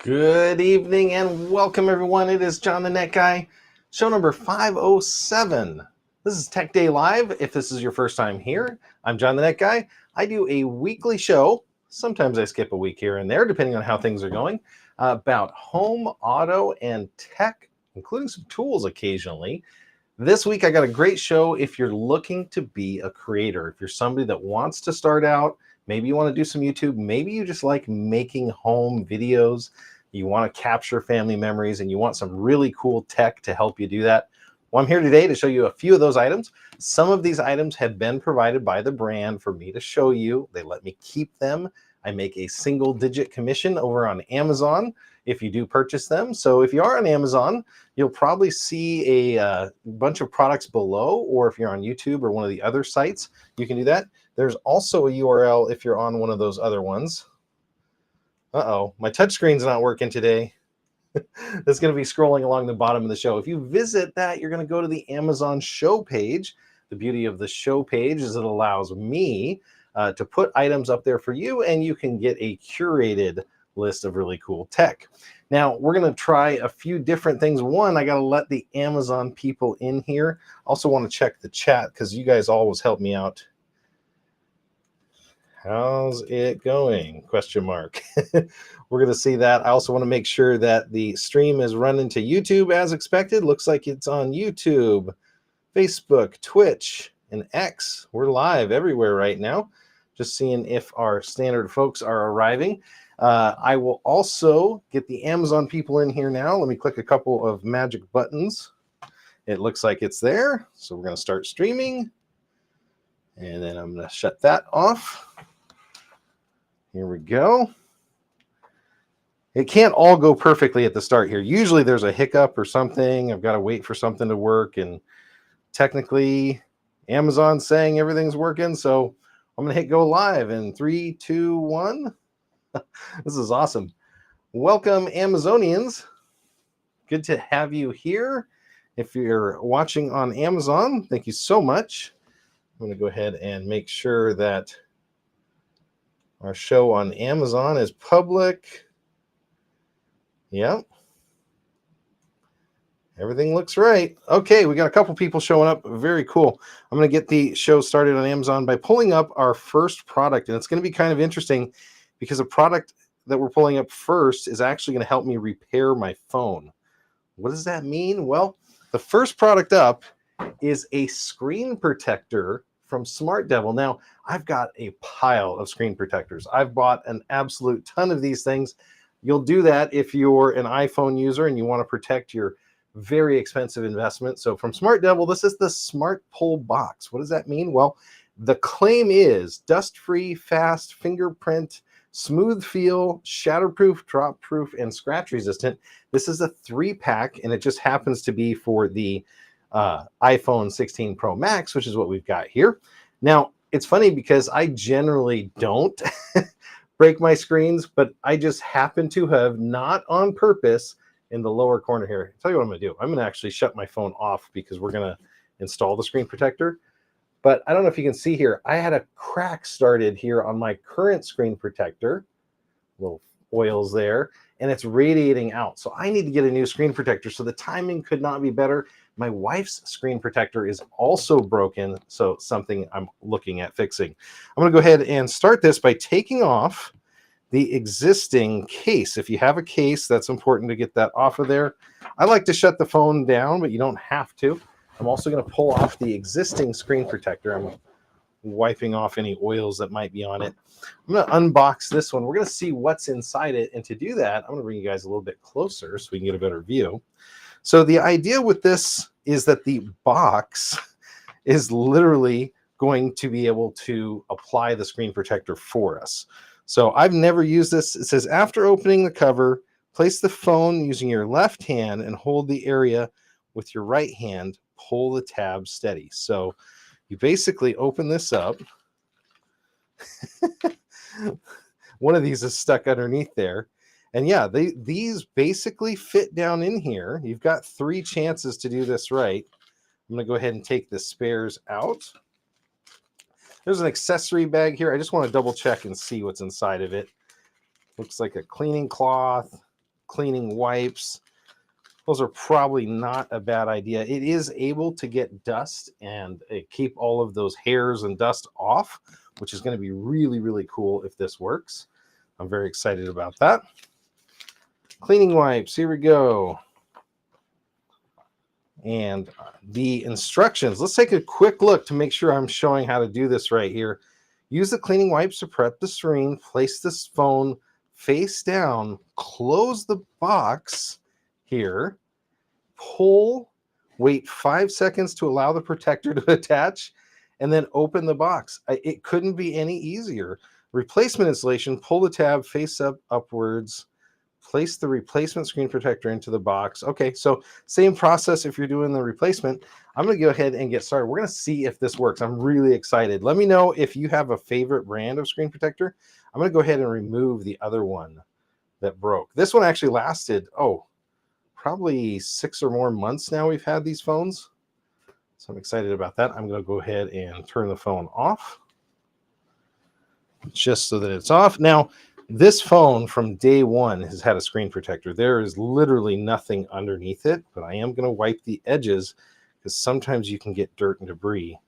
Good evening and welcome everyone. It is John the Net Guy, show number 507. This is Tech Day Live. If this is your first time here, I'm John the Net Guy. I do a weekly show. Sometimes I skip a week here and there, depending on how things are going, about home, auto, and tech, including some tools occasionally. This week, I got a great show if you're looking to be a creator. If you're somebody that wants to start out, maybe you want to do some YouTube, maybe you just like making home videos, you want to capture family memories, and you want some really cool tech to help you do that. Well, I'm here today to show you a few of those items. Some of these items have been provided by the brand for me to show you. They let me keep them. I make a single-digit commission over on Amazon if you do purchase them. So if you are on Amazon, you'll probably see a bunch of products below, or if you're on YouTube or one of the other sites, you can do that. There's also a URL if you're on one of those other ones. Uh-oh, my touchscreen's not working today. That's going to be scrolling along the bottom of the show. If you visit that, you're going to go to the Amazon show page. The beauty of the show page is it allows me to put items up there for you, and you can get a curated list of really cool tech. Now, we're going to try a few different things. One, I got to let the Amazon people in here. Also want to check the chat because you guys always help me out. How's it going? Question mark. We're going to see that. I also want to make sure that the stream is running to YouTube as expected. Looks like it's on YouTube, Facebook, Twitch, and X. We're live everywhere right now. Just seeing if our standard folks are arriving. I will also get the Amazon people in here now. Let me click a couple of magic buttons. It looks like it's there. So we're going to start streaming. And then I'm going to shut that off. Here we go. It can't all go perfectly at the start here. Usually there's a hiccup or something. I've got to wait for something to work. And technically, Amazon's saying everything's working. So I'm going to hit go live in 3, 2, 1. This is awesome. Welcome, Amazonians. Good to have you here. If you're watching on Amazon, thank you so much. I'm going to go ahead and make sure that our show on Amazon is public. Yep. Everything looks right. Okay, we got a couple people showing up. Very cool. I'm going to get the show started on Amazon by pulling up our first product. And it's going to be kind of interesting because the product that we're pulling up first is actually going to help me repair my phone. What does that mean? Well, the first product up is a screen protector from Smart Devil. Now, I've got a pile of screen protectors. I've bought an absolute ton of these things. You'll do that if you're an iPhone user and you want to protect your very expensive investment. So from Smart Devil, this is the Smart Pull Box. What does that mean? Well, the claim is dust-free, fast, fingerprint, smooth feel, shatterproof, drop-proof, and scratch-resistant. This is a 3-pack, and it just happens to be for the iPhone 16 Pro Max, which is what we've got here. Now, it's funny because I generally don't break my screens, but I just happen to have, not on purpose, in the lower corner here. I'll tell you what I'm going to do. I'm going to actually shut my phone off because we're going to install the screen protector. But I don't know if you can see here, I had a crack started here on my current screen protector, little oils there, and it's radiating out. So I need to get a new screen protector. So the timing could not be better. My wife's screen protector is also broken, so something I'm looking at fixing. I'm going to go ahead and start this by taking off the existing case. If you have a case, that's important to get that off of there. I like to shut the phone down, but you don't have to. I'm also going to pull off the existing screen protector. I'm wiping off any oils that might be on it. I'm going to unbox this one. We're going to see what's inside it. And to do that, I'm going to bring you guys a little bit closer so we can get a better view. So the idea with this is that the box is literally going to be able to apply the screen protector for us. So I've never used this. It says, after opening the cover, place the phone using your left hand and hold the area with your right hand. Pull the tab steady. So you basically open this up. One of these is stuck underneath there. And yeah, these basically fit down in here. You've got 3 chances to do this right. I'm going to go ahead and take the spares out. There's an accessory bag here. I just want to double check and see what's inside of it. Looks like a cleaning cloth, cleaning wipes. Those are probably not a bad idea. It is able to get dust and keep all of those hairs and dust off, which is going to be really, really cool if this works. I'm very excited about that. Cleaning wipes, here we go. And the instructions, let's take a quick look to make sure I'm showing how to do this right here. Use the cleaning wipes to prep the screen, place this phone face down, close the box here, pull, wait 5 seconds to allow the protector to attach, and then open the box. It couldn't be any easier. Replacement installation, pull the tab face up, upwards, place the replacement screen protector into the box. Okay, so same process if you're doing the replacement. I'm going to go ahead and get started. We're going to see if this works. I'm really excited. Let me know if you have a favorite brand of screen protector. I'm going to go ahead and remove the other one that broke. This one actually lasted, probably 6 or more months now we've had these phones. So I'm excited about that. I'm going to go ahead and turn the phone off just so that it's off. Now, this phone from day one has had a screen protector. There is literally nothing underneath it, but I am going to wipe the edges because sometimes you can get dirt and debris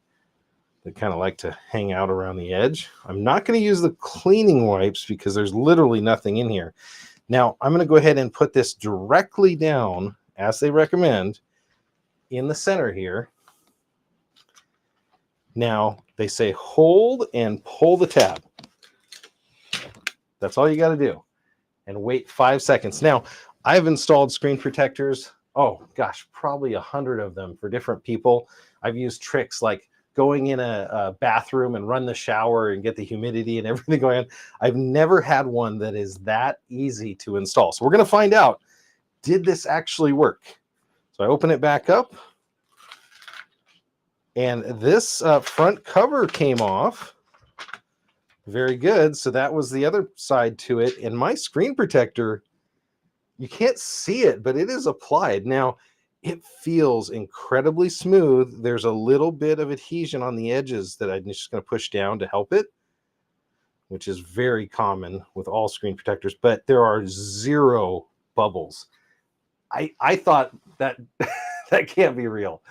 that kind of like to hang out around the edge. I'm not going to use the cleaning wipes because there's literally nothing in here. Now, I'm going to go ahead and put this directly down, as they recommend, in the center here. Now, they say hold and pull the tab. That's all you got to do. And wait 5 seconds. Now, I've installed screen protectors, probably 100 of them for different people. I've used tricks like going in a bathroom and run the shower and get the humidity and everything going on. I've never had one that is that easy to install. So we're going to find out, did this actually work? So I open it back up. And this front cover came off. Very good. So that was the other side to it. And my screen protector, you can't see it, but it is applied. Now, it feels incredibly smooth. There's a little bit of adhesion on the edges that I'm just going to push down to help it, which is very common with all screen protectors, but there are 0 bubbles. I thought that that can't be real.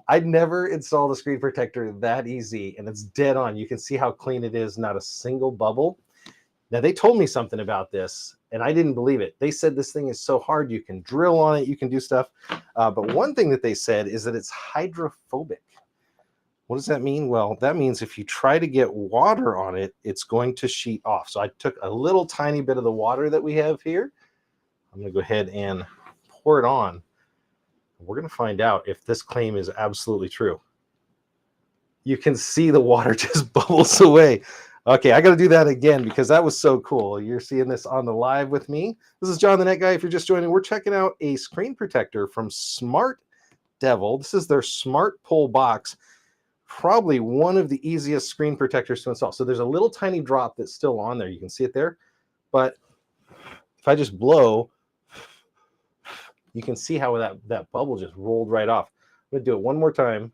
I'd never installed a screen protector that easy, and it's dead on. You can see how clean it is, not a single bubble. Now, they told me something about this, and I didn't believe it. They said this thing is so hard, you can drill on it, you can do stuff. But one thing that they said is that it's hydrophobic. What does that mean? Well, that means if you try to get water on it, it's going to sheet off. So I took a little tiny bit of the water that we have here. I'm going to go ahead and pour it on. We're going to find out if this claim is absolutely true. You can see the water just bubbles away. Okay, I got to do that again because that was so cool. You're seeing this on the live with me. This is John the Net Guy. If you're just joining, we're checking out a screen protector from Smart Devil. This is their Smart Pull box. Probably one of the easiest screen protectors to install. So there's a little tiny drop that's still on there. You can see it there. But if I just blow, you can see how that bubble just rolled right off. I'm going to do it one more time.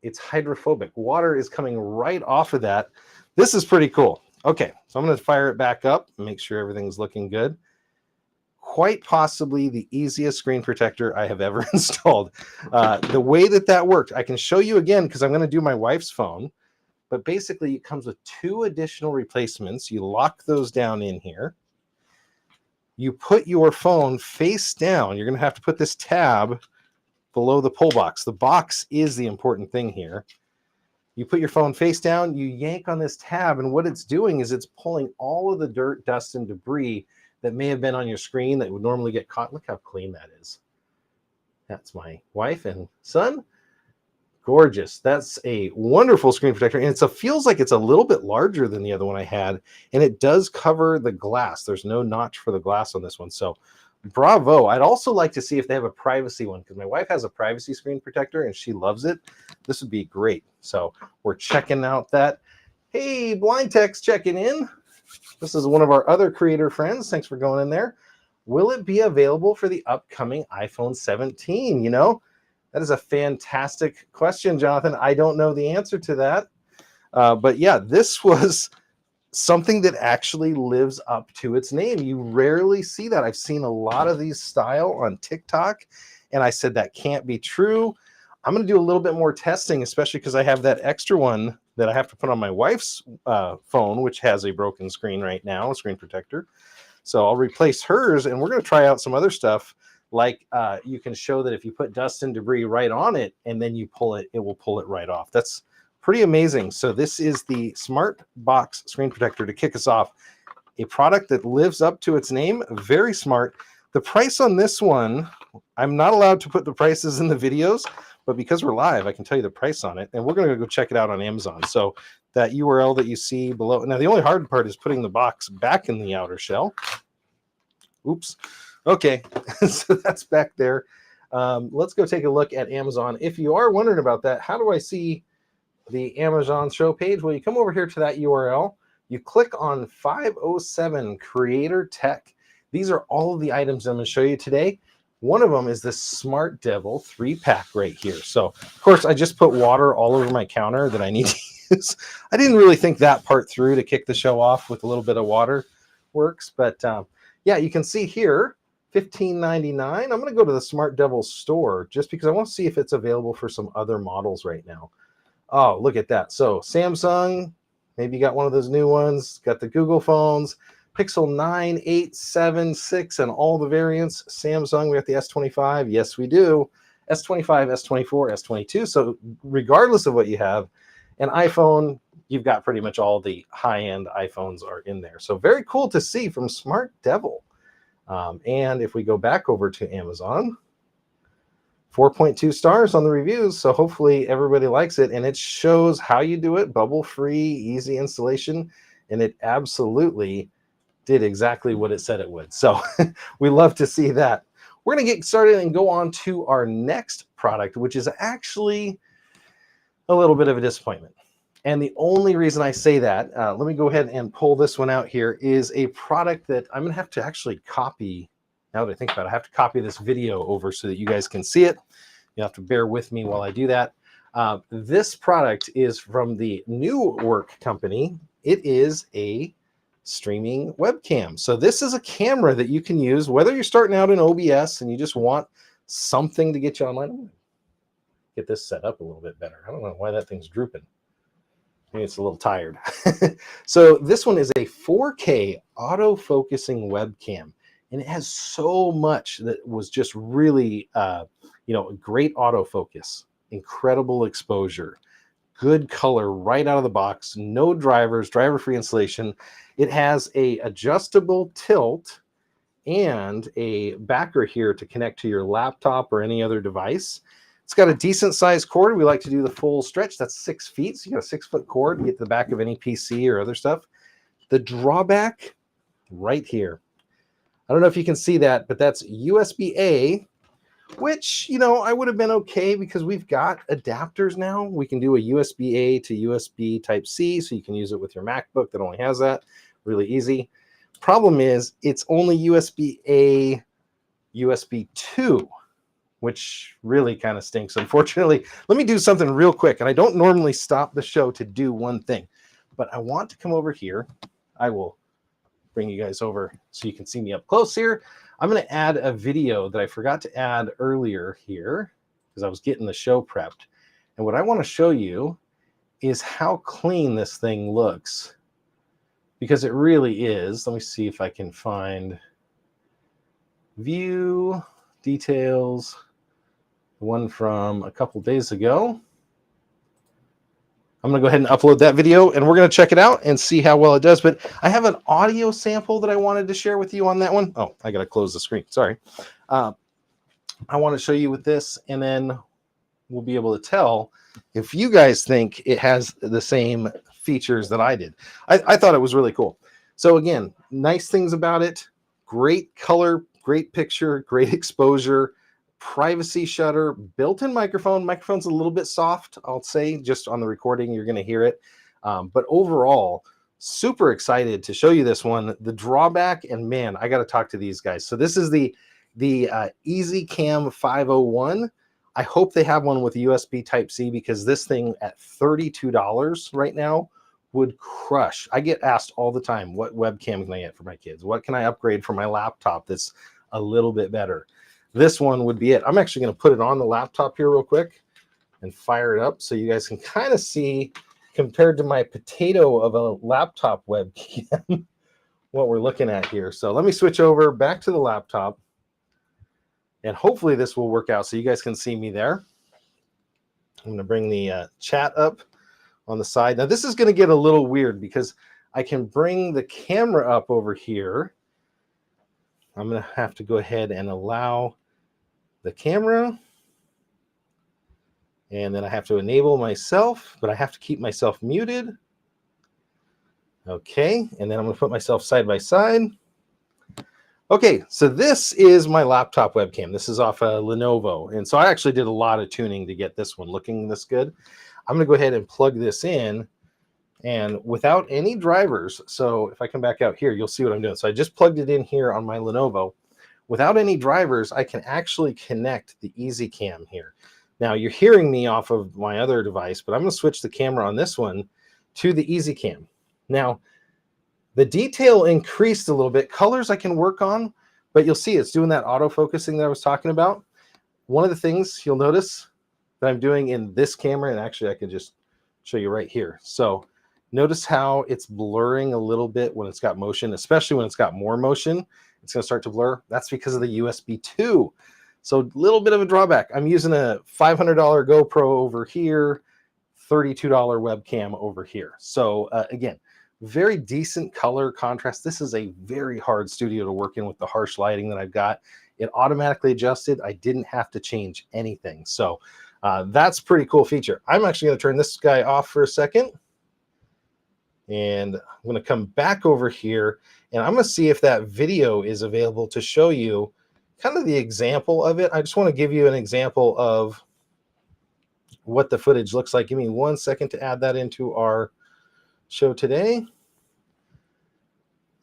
It's hydrophobic. Water is coming right off of that. This is pretty cool. Okay, so I'm going to fire it back up and make sure everything's looking good. Quite possibly the easiest screen protector I have ever installed. The way that worked, I can show you again because I'm going to do my wife's phone. But basically, it comes with 2 additional replacements. You lock those down in here. You put your phone face down. You're going to have to put this tab below the pull box. The box is the important thing here. You put your phone face down, you yank on this tab, and what it's doing is it's pulling all of the dirt, dust, and debris that may have been on your screen that would normally get caught. Look how clean that is. That's my wife and son. Gorgeous. That's a wonderful screen protector, and it feels like it's a little bit larger than the other one I had, and it does cover the glass. There's no notch for the glass on this one, so bravo. I'd also like to see if they have a privacy one because my wife has a privacy screen protector and she loves it. This would be great. So we're checking out that. Hey, Blind Text checking in. This is one of our other creator friends. Thanks for going in there. Will it be available for the upcoming iPhone 17? You know, that is a fantastic question, Jonathan. I don't know the answer to that. But yeah, this was something that actually lives up to its name. You rarely see that. I've seen a lot of these style on TikTok, and I said that can't be true. I'm going to do a little bit more testing, especially because I have that extra one that I have to put on my wife's phone, which has a broken screen right now, a screen protector. So I'll replace hers, and we're going to try out some other stuff. Like you can show that if you put dust and debris right on it and then you pull it, it will pull it right off. That's pretty amazing. So this is the Smart Box screen protector to kick us off. A product that lives up to its name. Very smart. The price on this one, I'm not allowed to put the prices in the videos, but because we're live, I can tell you the price on it. And we're going to go check it out on Amazon. So that URL that you see below. Now, the only hard part is putting the box back in the outer shell. Oops. Okay, so that's back there. Let's go take a look at Amazon. If you are wondering about that, how do I see the Amazon show page? Well, you come over here to that URL. You click on 507 Creator Tech. These are all of the items I'm going to show you today. One of them is this Smart Devil 3-pack right here. So, of course, I just put water all over my counter that I need to use. I didn't really think that part through to kick the show off with a little bit of water works. But, yeah, you can see here, $15.99. I'm going to go to the Smart Devil store just because I want to see if it's available for some other models right now. Oh, look at that. So Samsung, maybe you got one of those new ones, got the Google phones, Pixel 9, 8, 7, 6, and all the variants. Samsung, we got the S25. Yes, we do. S25, S24, S22. So regardless of what you have, an iPhone, you've got pretty much all the high-end iPhones are in there. So very cool to see from Smart Devil. And if we go back over to Amazon, 4.2 stars on the reviews. So hopefully everybody likes it. And it shows how you do it, bubble-free, easy installation. And it absolutely did exactly what it said it would. So we love to see that. We're going to get started and go on to our next product, which is actually a little bit of a disappointment. And the only reason I say that, let me go ahead and pull this one out here, is a product that I'm going to have to actually copy. Now that I think about it, I have to copy this video over so that you guys can see it. You have to bear with me while I do that. This product is from the New Work company. It is a streaming webcam. So this is a camera that you can use, whether you're starting out in OBS and you just want something to get you online. Get this set up a little bit better. I don't know why that thing's drooping. Maybe it's a little tired. So this one is a 4K auto-focusing webcam, and it has so much that was just really, great autofocus, incredible exposure, good color right out of the box, no drivers, driver-free installation. It has a adjustable tilt and a backer here to connect to your laptop or any other device. It's got a decent sized cord. We like to do the full stretch. That's 6 feet. So you got a 6-foot cord to get to the back of any PC or other stuff. The drawback right here. I don't know if you can see that, but that's USB-A, which, I would have been okay because we've got adapters now. We can do a USB-A to USB Type-C, so you can use it with your MacBook that only has that. Really easy. Problem is, it's only USB-A, USB 2. Which really kind of stinks, unfortunately. Let me do something real quick. And I don't normally stop the show to do one thing, but I want to come over here. I will bring you guys over so you can see me up close here. I'm going to add a video that I forgot to add earlier here because I was getting the show prepped. And what I want to show you is how clean this thing looks, because it really is. Let me see if I can find view details. One from a couple days ago. I'm going to go ahead and upload that video, and we're going to check it out and see how well it does. But I have an audio sample that I wanted to share with you on that one. Oh, I got to close the screen. Sorry. I want to show you with this, and then we'll be able to tell if you guys think it has the same features that I did. I thought it was really cool. So again, nice things about it. Great color, great picture, great exposure. Privacy shutter, built-in microphone. Microphone's a little bit soft, I'll say, just on the recording, you're going to hear it. But overall, super excited to show you this one. The drawback, and man, I got to talk to these guys. So this is the EasyCam 501. I hope they have one with USB Type-C, because this thing at $32 right now would crush. I get asked all the time, what webcam can I get for my kids? What can I upgrade for my laptop that's a little bit better? This one would be it. I'm actually going to put it on the laptop here real quick and fire it up so you guys can kind of see, compared to my potato of a laptop webcam, what we're looking at here. So let me switch over back to the laptop, and hopefully this will work out so you guys can see me there. I'm going to bring the chat up on the side. Now this is going to get a little weird because I can bring the camera up over here. I'm going to have to go ahead and allow the camera, and then I have to enable myself, but I have to keep myself muted. Okay, and then I'm going to put myself side by side. Okay, so this is my laptop webcam. This is off a Lenovo, and so I actually did a lot of tuning to get this one looking this good. I'm going to go ahead and plug this in, and without any drivers, so if I come back out here, you'll see what I'm doing. So I just plugged it in here on my Lenovo. Without any drivers, I can actually connect the EasyCam here. Now, you're hearing me off of my other device, but I'm going to switch the camera on this one to the EasyCam. Now, the detail increased a little bit. Colors I can work on, but you'll see it's doing that autofocusing that I was talking about. One of the things you'll notice that I'm doing in this camera, and actually I can just show you right here. So notice how it's blurring a little bit when it's got motion, especially when it's got more motion. It's going to start to blur. That's because of the USB 2. So a little bit of a drawback. I'm using a $500 GoPro over here, $32 webcam over here. So again, very decent color contrast. This is a very hard studio to work in with the harsh lighting that I've got. It automatically adjusted. I didn't have to change anything. So that's a pretty cool feature. I'm actually going to turn this guy off for a second. And I'm going to come back over here, and I'm going to see if that video is available to show you kind of the example of it. I just want to give you an example of what the footage looks like. Give me 1 second to add that into our show today.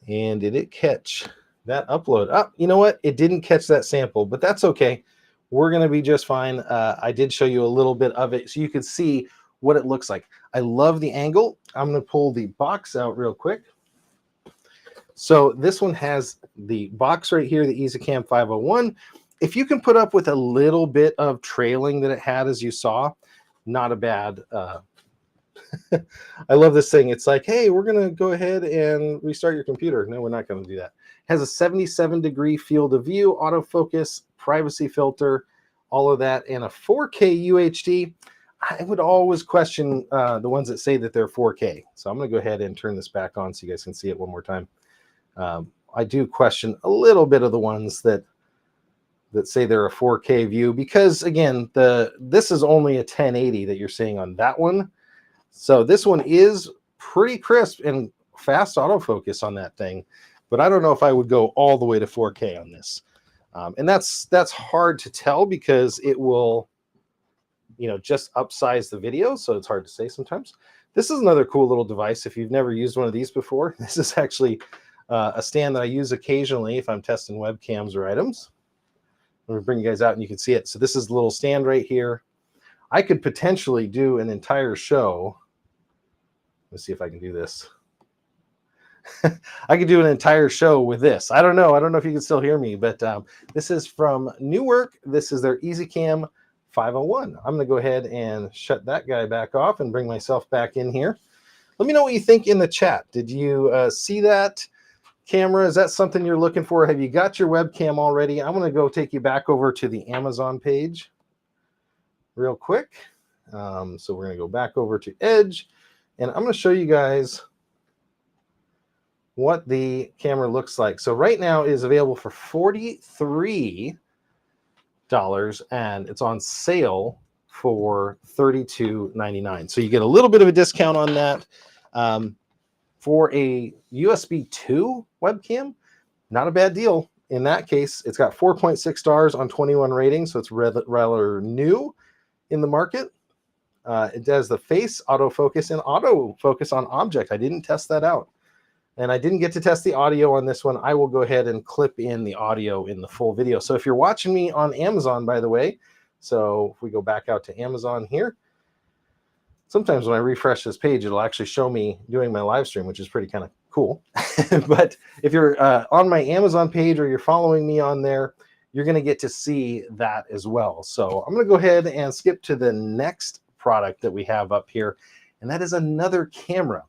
And did it catch that upload? Oh, you know what? It didn't catch that sample, but that's okay. We're going to be just fine. I did show you a little bit of it so you could see what it looks like. I love the angle. I'm going to pull the box out real quick. So this one has the box right here, the EasyCam 501. If you can put up with a little bit of trailing that it had, as you saw, not a bad. I love this thing. It's like, hey, we're going to go ahead and restart your computer. No, we're not going to do that. It has a 77-degree field of view, autofocus, privacy filter, all of that, and a 4K UHD. I would always question the ones that say that they're 4K. So I'm going to go ahead and turn this back on so you guys can see it one more time. I do question a little bit of the ones that say they're a 4K view because, again, this is only a 1080 that you're seeing on that one. So this one is pretty crisp and fast autofocus on that thing, but I don't know if I would go all the way to 4K on this. And that's hard to tell because it will, just upsize the video. So it's hard to say sometimes. This is another cool little device. If you've never used one of these before, this is actually a stand that I use occasionally if I'm testing webcams or items. I'm going to bring you guys out and you can see it. So this is the little stand right here. I could potentially do an entire show. Let's see if I can do this. I could do an entire show with this. I don't know if you can still hear me, but this is from Newark. This is their EasyCam 501. I'm going to go ahead and shut that guy back off and bring myself back in here. Let me know what you think in the chat. Did you see that camera? Is that something you're looking for? Have you got your webcam already? I'm going to go take you back over to the Amazon page real quick. So we're going to go back over to Edge, and I'm going to show you guys what the camera looks like. So right now it is available for $43, and it's on sale for $32.99. So you get a little bit of a discount on that. For a USB 2 webcam, not a bad deal. In that case, it's got 4.6 stars on 21 ratings, so it's rather new in the market. It does the face autofocus and autofocus on object. I didn't test that out. And I didn't get to test the audio on this one. I will go ahead and clip in the audio in the full video. So if you're watching me on Amazon, by the way, so if we go back out to Amazon here, Sometimes when I refresh this page, it'll actually show me doing my live stream, which is pretty kind of cool. But if you're on my Amazon page or you're following me on there, you're going to get to see that as well. So I'm going to go ahead and skip to the next product that we have up here, and that is another camera.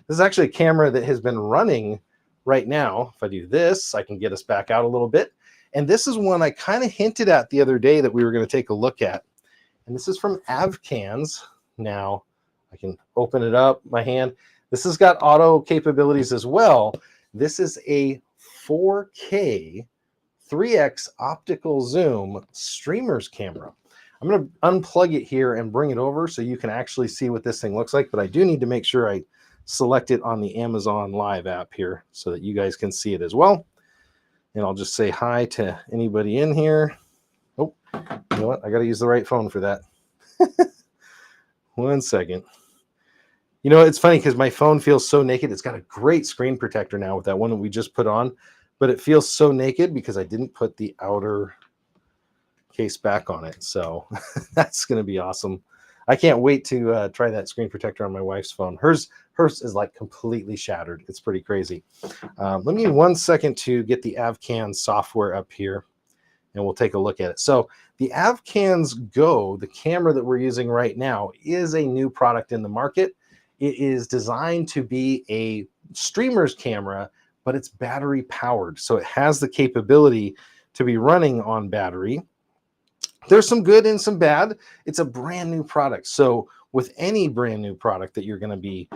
This is actually a camera that has been running right now. If I do this, I can get us back out a little bit. And this is one I kind of hinted at the other day that we were going to take a look at. And this is from Avcans. Now, I can open it up, my hand. This has got auto capabilities as well. This is a 4K 3x optical zoom streamer's camera. I'm going to unplug it here and bring it over so you can actually see what this thing looks like, but I do need to make sure I select it on the Amazon Live app here so that you guys can see it as well. And I'll just say hi to anybody in here. Oh, you know what? I got to use the right phone for that. 1 second. You know, it's funny because my phone feels so naked. It's got a great screen protector now with that one that we just put on, but it feels so naked because I didn't put the outer case back on it. So that's going to be awesome. I can't wait to try that screen protector on my wife's phone. Hers is like completely shattered. It's pretty crazy. Let me 1 second to get the Avcans software up here, and we'll take a look at it. So the Avcans Go, the camera that we're using right now, is a new product in the market. It is designed to be a streamer's camera, but it's battery powered. So it has the capability to be running on battery. There's some good and some bad. It's a brand new product. So with any brand new product that you're going to be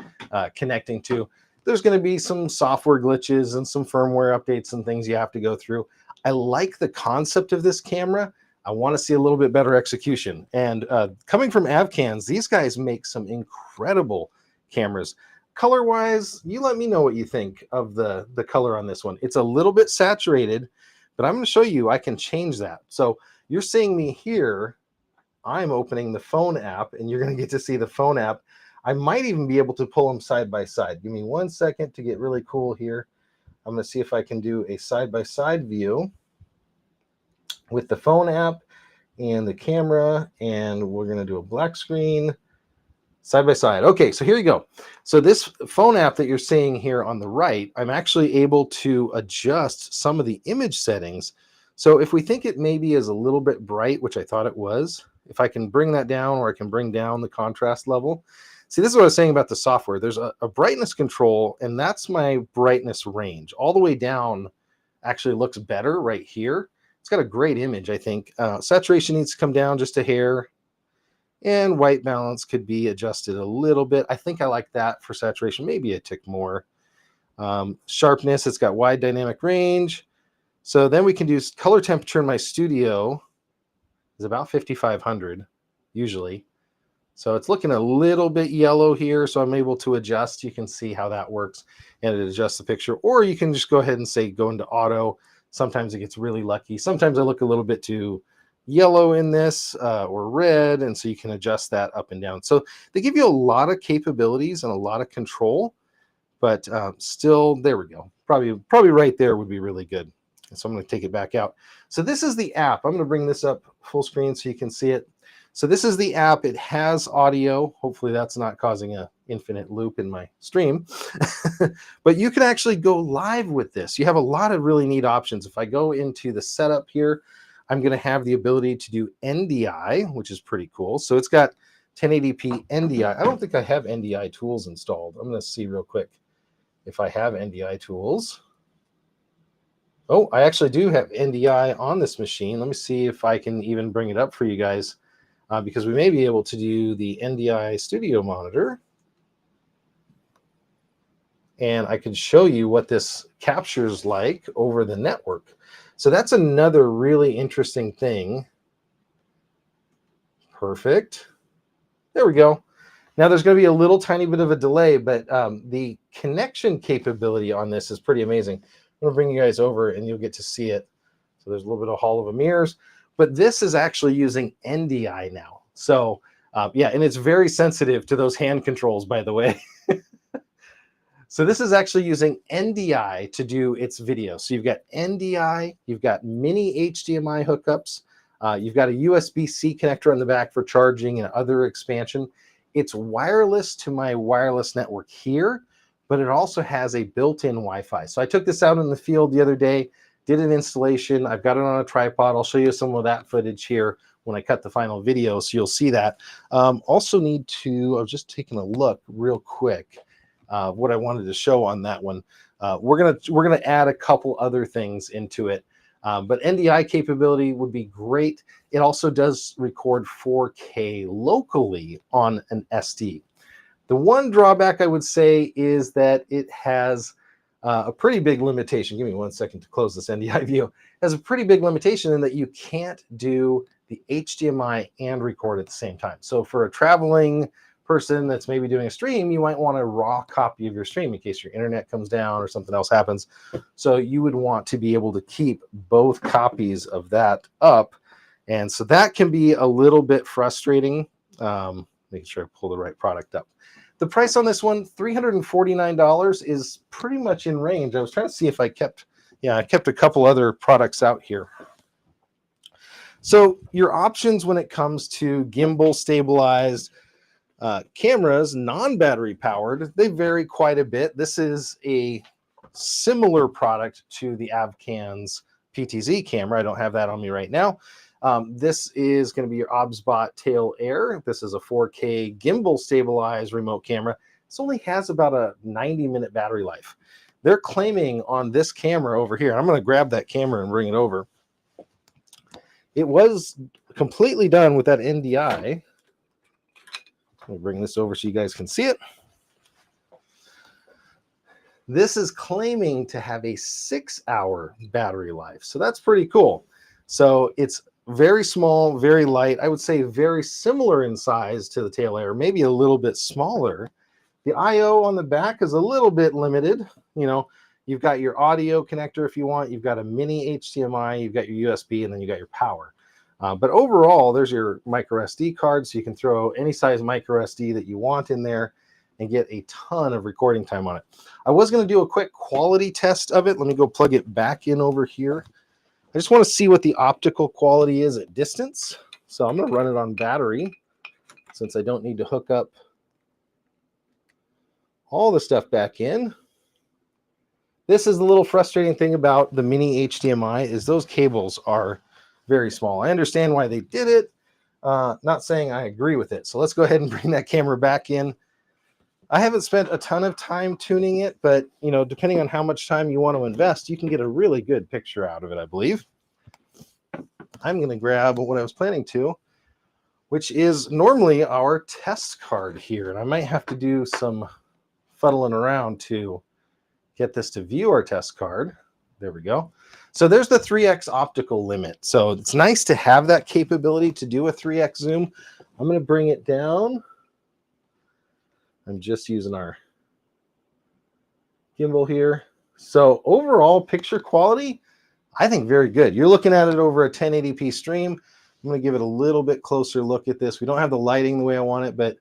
connecting to, there's going to be some software glitches and some firmware updates and things you have to go through. I like the concept of this camera. I want to see a little bit better execution. And coming from Avcans, these guys make some incredible cameras. Color-wise, you let me know what you think of the color on this one. It's a little bit saturated, but I'm going to show you I can change that. So you're seeing me here. I'm opening the phone app, and you're going to get to see the phone app. I might even be able to pull them side by side. Give me 1 second to get really cool here. I'm going to see if I can do a side-by-side view with the phone app and the camera, and we're going to do a black screen side by side. Okay, so here you go. So this phone app that you're seeing here on the right, I'm actually able to adjust some of the image settings. So if we think it maybe is a little bit bright, which I thought it was, if I can bring that down, or I can bring down the contrast level. See, this is what I was saying about the software. There's a brightness control, and that's my brightness range. All the way down actually looks better right here. It's got a great image, I think. Saturation needs to come down just a hair, and white balance could be adjusted a little bit. I think I like that for saturation, maybe a tick more. Sharpness, it's got wide dynamic range. So then we can do color temperature in my studio is about 5,500 usually. So it's looking a little bit yellow here, so I'm able to adjust. You can see how that works, and it adjusts the picture. Or you can just go ahead and say go into auto. Sometimes it gets really lucky. Sometimes I look a little bit too yellow in this or red, and so you can adjust that up and down. So they give you a lot of capabilities and a lot of control, but still, there we go. Probably right there would be really good. So I'm going to take it back out. So this is the app. I'm going to bring this up full screen so you can see it. So this is the app. It has audio. Hopefully that's not causing an infinite loop in my stream. But you can actually go live with this. You have a lot of really neat options. If I go into the setup here, I'm going to have the ability to do NDI, which is pretty cool. So it's got 1080p NDI. I don't think I have NDI tools installed. I'm going to see real quick if I have NDI tools. Oh, I actually do have NDI on this machine. Let me see if I can even bring it up for you guys, because we may be able to do the NDI studio monitor. And I can show you what this captures like over the network. So that's another really interesting thing. Perfect. There we go. Now there's going to be a little tiny bit of a delay, but the connection capability on this is pretty amazing. I'm going to bring you guys over and you'll get to see it. So there's a little bit of Hall of Emirs, but this is actually using NDI now. So yeah, and it's very sensitive to those hand controls, by the way. So this is actually using NDI to do its video. So you've got NDI, you've got mini HDMI hookups, you've got a USB-C connector on the back for charging and other expansion. It's wireless to my wireless network here, but it also has a built-in Wi-Fi. So I took this out in the field the other day, did an installation. I've got it on a tripod. I'll show you some of that footage here when I cut the final video, so you'll see that. Also need to, I was just taking a look real quick, what I wanted to show on that one. We're gonna add a couple other things into it, but NDI capability would be great. It also does record 4K locally on an SD. The one drawback I would say is that it has a pretty big limitation. Give me 1 second to close this NDI view. It has a pretty big limitation in that you can't do the HDMI and record at the same time. So for a traveling person that's maybe doing a stream, you might want a raw copy of your stream in case your internet comes down or something else happens. So you would want to be able to keep both copies of that up. And so that can be a little bit frustrating. Making sure I pull the right product up. The price on this one, $349, is pretty much in range. I was trying to see if I kept a couple other products out here. So your options when it comes to gimbal stabilized cameras, non-battery powered, they vary quite a bit. This is a similar product to the Avcan's PTZ camera. I don't have that on me right now. This is going to be your OBSBot Tail Air. This is a 4K gimbal stabilized remote camera. This only has about a 90-minute battery life. They're claiming on this camera over here, I'm going to grab that camera and bring it over. It was completely done with that NDI. Let me bring this over so you guys can see it. This is claiming to have a 6-hour battery life. So that's pretty cool. So it's very small, very light. I would say very similar in size to the Tail Air, maybe a little bit smaller. The I/O on the back is a little bit limited. You know, you've got your audio connector if you want. You've got a mini HDMI. You've got your USB, and then you got your power. But overall, there's your micro SD card, so you can throw any size micro SD that you want in there and get a ton of recording time on it. I was going to do a quick quality test of it. Let me go plug it back in over here. I just want to see what the optical quality is at distance. So I'm going to run it on battery since I don't need to hook up all the stuff back in. This is the little frustrating thing about the mini HDMI is those cables are very small. I understand why they did it. Not saying I agree with it. So let's go ahead and bring that camera back in. I haven't spent a ton of time tuning it, but you know, depending on how much time you want to invest, you can get a really good picture out of it, I believe. I'm going to grab what I was planning to, which is normally our test card here. And I might have to do some fuddling around to get this to view our test card. There we go. So there's the 3x optical limit. So it's nice to have that capability to do a 3x zoom. I'm going to bring it down. I'm just using our gimbal here. So overall picture quality, I think very good. You're looking at it over a 1080p stream. I'm going to give it a little bit closer look at this. We don't have the lighting the way I want it, but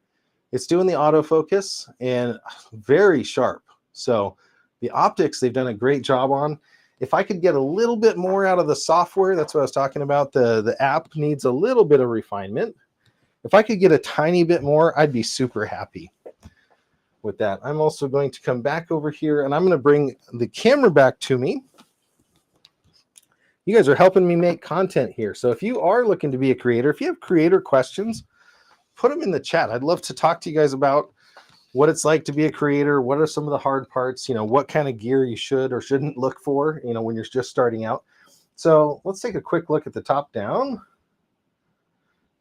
it's doing the autofocus and very sharp. So the optics, they've done a great job on. If I could get a little bit more out of the software, that's what I was talking about. The app needs a little bit of refinement. If I could get a tiny bit more, I'd be super happy with that. I'm also going to come back over here and I'm going to bring the camera back to me. You guys are helping me make content here. So if you are looking to be a creator, if you have creator questions, put them in the chat. I'd love to talk to you guys about what it's like to be a creator. What are some of the hard parts? You know, what kind of gear you should or shouldn't look for, you know, when you're just starting out. So let's take a quick look at the top down.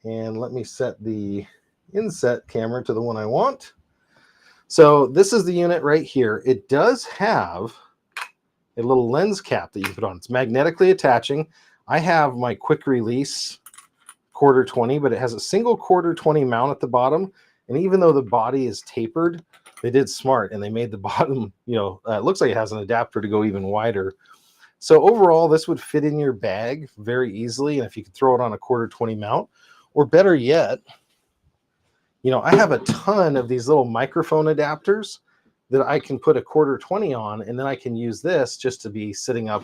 And let me set the inset camera to the one I want. So this is the unit right here. It does have a little lens cap that you put on. It's magnetically attaching. I have my quick release quarter 20, but it has a single quarter 20 mount at the bottom. And even though the body is tapered, they did smart and they made the bottom, you know, it looks like it has an adapter to go even wider. So overall, this would fit in your bag very easily. And if you could throw it on a quarter 20 mount, or better yet, you know, I have a ton of these little microphone adapters that I can put a quarter 20 on, and then I can use this just to be sitting up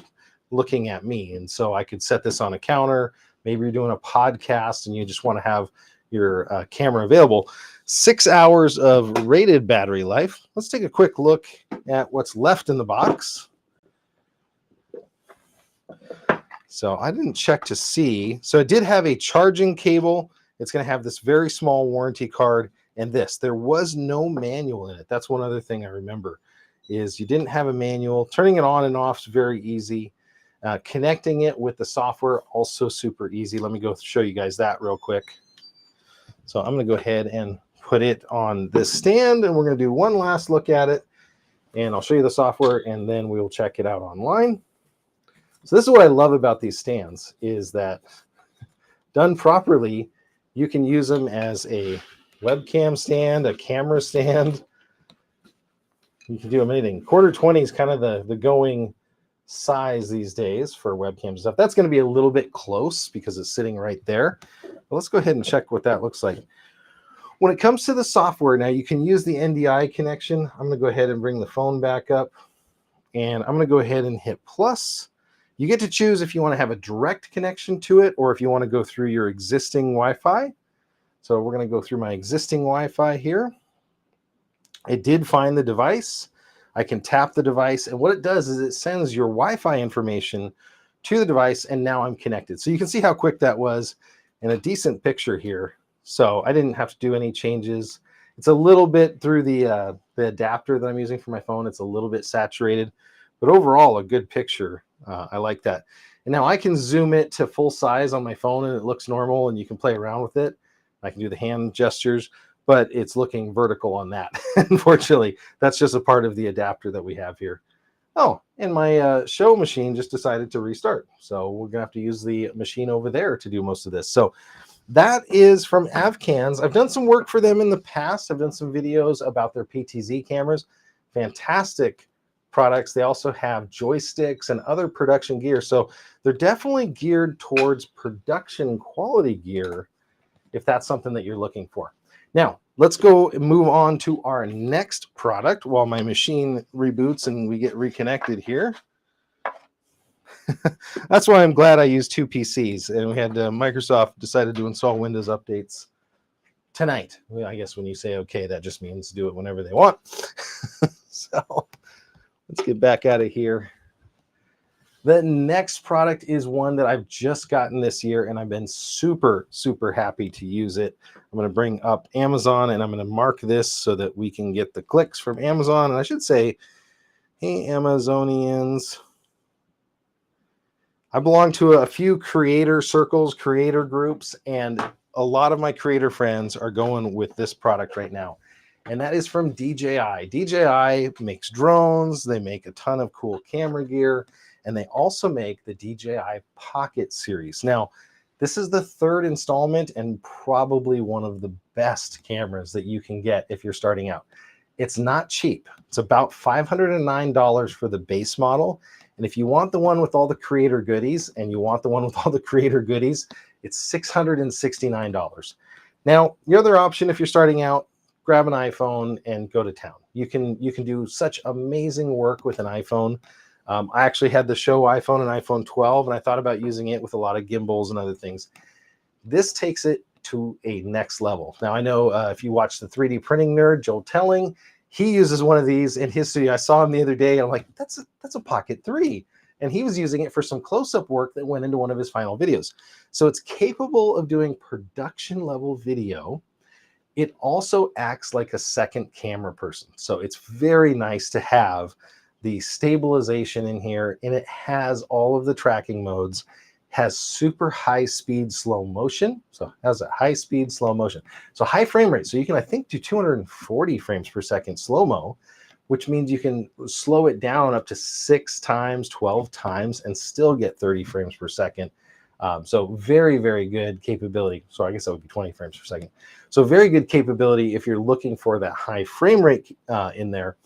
looking at me. And so I could set this on a counter. Maybe you're doing a podcast and you just want to have your camera available. 6 hours of rated battery life. Let's take a quick look at what's left in the box. So I didn't check to see. So it did have a charging cable. It's going to have this very small warranty card and this. There was no manual in it. That's one other thing I remember is you didn't have a manual. Turning it on and off is very easy. Connecting it with the software, also super easy. Let me go show you guys that real quick. So I'm going to go ahead and put it on this stand, and we're going to do one last look at it. And I'll show you the software, and then we'll check it out online. So this is what I love about these stands is that done properly, you can use them as a webcam stand, a camera stand. You can do them anything. Quarter 20 is kind of the going size these days for webcam stuff. That's going to be a little bit close because it's sitting right there. But let's go ahead and check what that looks like. When it comes to the software, now you can use the NDI connection. I'm going to go ahead and bring the phone back up, and I'm going to go ahead and hit plus. You get to choose if you want to have a direct connection to it or if you want to go through your existing Wi-Fi. So we're going to go through my existing Wi-Fi here. It did find the device. I can tap the device, and what it does is it sends your Wi-Fi information to the device, and now I'm connected. So you can see how quick that was and a decent picture here. So I didn't have to do any changes. It's a little bit through the adapter that I'm using for my phone. It's a little bit saturated, but overall a good picture. I like that. And now I can zoom it to full size on my phone and it looks normal and you can play around with it. I can do the hand gestures, but it's looking vertical on that. Unfortunately, that's just a part of the adapter that we have here. Oh, and my show machine just decided to restart. So we're gonna have to use the machine over there to do most of this. So that is from Avcans. I've done some work for them in the past. I've done some videos about their PTZ cameras. Fantastic products. They also have joysticks and other production gear. So they're definitely geared towards production quality gear if that's something that you're looking for. Now, let's go move on to our next product while my machine reboots and we get reconnected here. That's why I'm glad I used two PCs, and we had Microsoft decided to install Windows updates tonight. Well, I guess when you say okay, that just means do it whenever they want. So let's get back out of here. The next product is one that I've just gotten this year, and I've been super, super happy to use it. I'm going to bring up Amazon, and I'm going to mark this so that we can get the clicks from Amazon. And I should say, hey, Amazonians. I belong to a few creator circles, creator groups, and a lot of my creator friends are going with this product right now. And that is from DJI. DJI makes drones. They make a ton of cool camera gear. And they also make the DJI Pocket series. Now, this is the third installment and probably one of the best cameras that you can get if you're starting out. It's not cheap. It's about $509 for the base model. And if you want the one with all the creator goodies and you want the one with all the creator goodies, it's $669. Now, the other option, if you're starting out, grab an iPhone and go to town. You can do such amazing work with an iPhone. I actually had the show iPhone and iPhone 12, and I thought about using it with a lot of gimbals and other things. This takes it to a next level. Now, I know if you watch the 3D printing nerd, Joel Telling, he uses one of these in his studio. I saw him the other day, and I'm like, that's a Pocket 3. And he was using it for some close-up work that went into one of his final videos. So it's capable of doing production-level video. It also acts like a second camera person. So it's very nice to have the stabilization in here, and it has all of the tracking modes, has super high speed slow motion. So it has a high speed slow motion. So high frame rate. So you can, I think, do 240 frames per second slow-mo, which means you can slow it down up to 6 times, 12 times, and still get 30 frames per second. So very, very good capability. So I guess that would be 20 frames per second. So very good capability if you're looking for that high frame rate in there.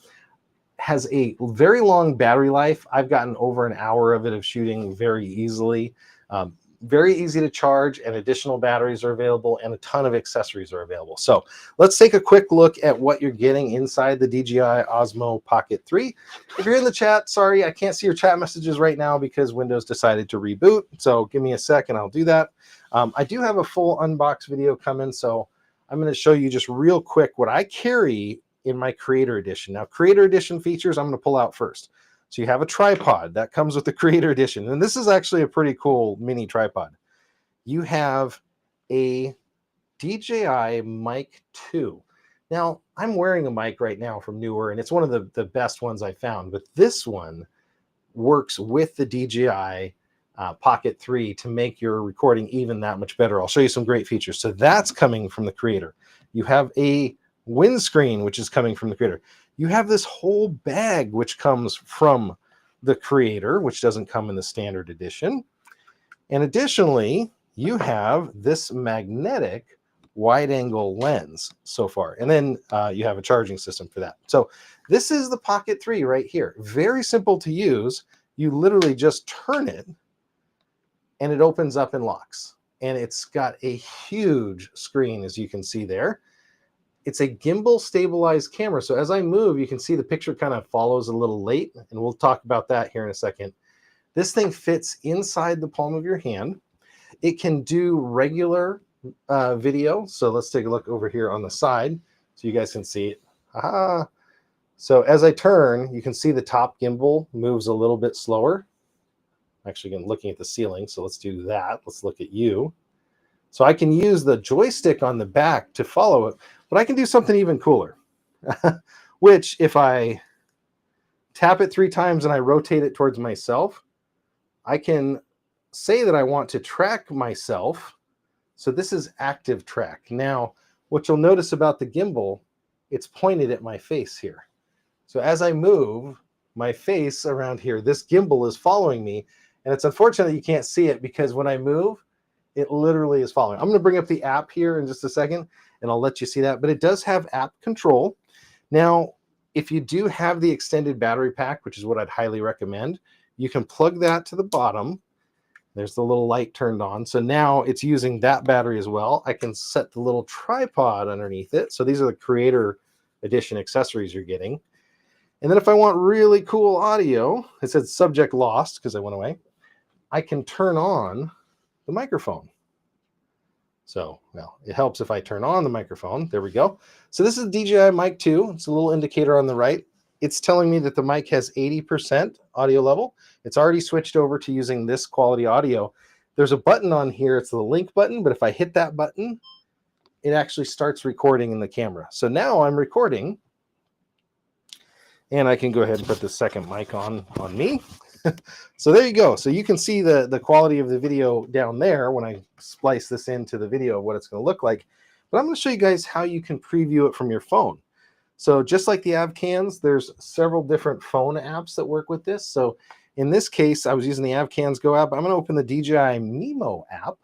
Has a very long battery life. I've gotten over an hour of it of shooting very easily. Very easy to charge, and additional batteries are available, and a ton of accessories are available. So let's take a quick look at what you're getting inside the DJI Osmo Pocket 3. If you're in the chat, sorry, I can't see your chat messages right now because Windows decided to reboot. So give me a sec and I'll do that. I do have a full unbox video coming, so I'm going to show you just real quick what I carry in my Creator Edition. Now, Creator Edition features I'm going to pull out first. So you have a tripod that comes with the Creator Edition, and this is actually a pretty cool mini tripod. You have a DJI Mic 2. Now, I'm wearing a mic right now from Neewer, and it's one of the best ones I found, but this one works with the DJI Pocket 3 to make your recording even that much better. I'll show you some great features. So that's coming from the Creator. You have a windscreen, which is coming from the Creator. You have this whole bag, which comes from the Creator, which doesn't come in the standard edition. And additionally, you have this magnetic wide angle lens so far. And then you have a charging system for that. So this is the Pocket 3 right here. Very simple to use. You literally just turn it and it opens up and locks. And it's got a huge screen, as you can see there. It's a gimbal stabilized camera. So as I move, you can see the picture kind of follows a little late, and we'll talk about that here in a second. This thing fits inside the palm of your hand. It can do regular video. So let's take a look over here on the side so you guys can see it. Aha. So as I turn, you can see the top gimbal moves a little bit slower. Actually, again, looking at the ceiling. So let's do that. Let's look at you. So I can use the joystick on the back to follow it, but I can do something even cooler, which if I tap it 3 times and I rotate it towards myself, I can say that I want to track myself. So this is active track. Now, what you'll notice about the gimbal, it's pointed at my face here. So as I move my face around here, this gimbal is following me. And it's unfortunate you can't see it because when I move, it literally is following. I'm going to bring up the app here in just a second, and I'll let you see that. But it does have app control. Now, if you do have the extended battery pack, which is what I'd highly recommend, you can plug that to the bottom. There's the little light turned on. So now it's using that battery as well. I can set the little tripod underneath it. So these are the Creator Edition accessories you're getting. And then if I want really cool audio, it says subject lost because I went away. I can turn on the microphone. So, well, it helps if I turn on the microphone. There we go. So this is DJI Mic 2. It's a little indicator on the right. It's telling me that the mic has 80% audio level. It's already switched over to using this quality audio. There's a button on here. It's the link button, but if I hit that button, it actually starts recording in the camera. So now I'm recording, and I can go ahead and put the second mic on me. So there you go. So you can see the quality of the video down there when I splice this into the video of what it's going to look like. But I'm going to show you guys how you can preview it from your phone. So just like the AvCans, there's several different phone apps that work with this. So in this case, I was using the AvCans Go app. I'm going to open the DJI Mimo app.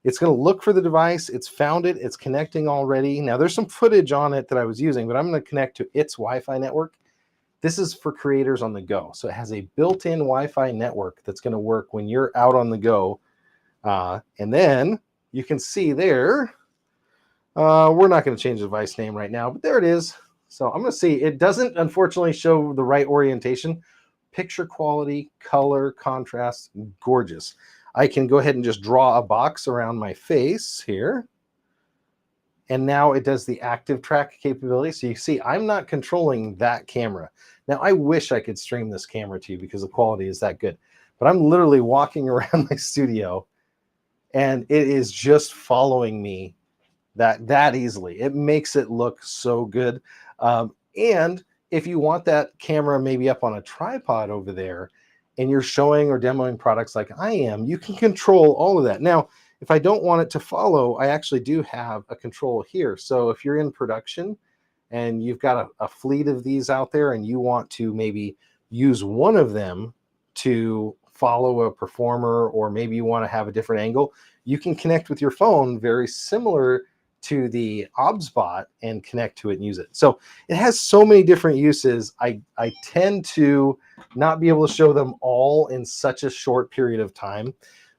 It's going to look for the device. It's found it. It's connecting already. Now there's some footage on it that I was using, but I'm going to connect to its Wi-Fi network. This is for creators on the go. So it has a built-in Wi-Fi network that's going to work when you're out on the go. And then you can see there, we're not going to change the device name right now, but there it is. So I'm going to see. It doesn't, unfortunately, show the right orientation. Picture quality, color, contrast, gorgeous. I can go ahead and just draw a box around my face here. And now it does the active track capability. So you see, I'm not controlling that camera. Now, I wish I could stream this camera to you because the quality is that good. But I'm literally walking around my studio, and it is just following me that easily. It makes it look so good. And if you want that camera maybe up on a tripod over there, and you're showing or demoing products like I am, you can control all of that. Now, if I don't want it to follow, I actually do have a control here. So if you're in production and you've got a fleet of these out there and you want to maybe use one of them to follow a performer, or maybe you want to have a different angle, you can connect with your phone very similar to the OBSBot and connect to it and use it. So it has so many different uses. I tend to not be able to show them all in such a short period of time.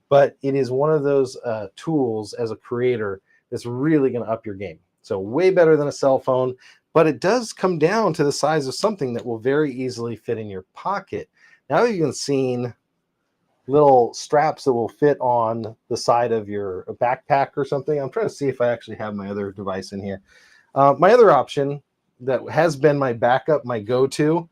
But it is one of those tools as a creator that's really going to up your game. So way better than a cell phone, but it does come down to the size of something that will very easily fit in your pocket. Now you've seen little straps that will fit on the side of your backpack or something. I'm trying to see if I actually have my other device in here. My other option that has been my backup, my go-to,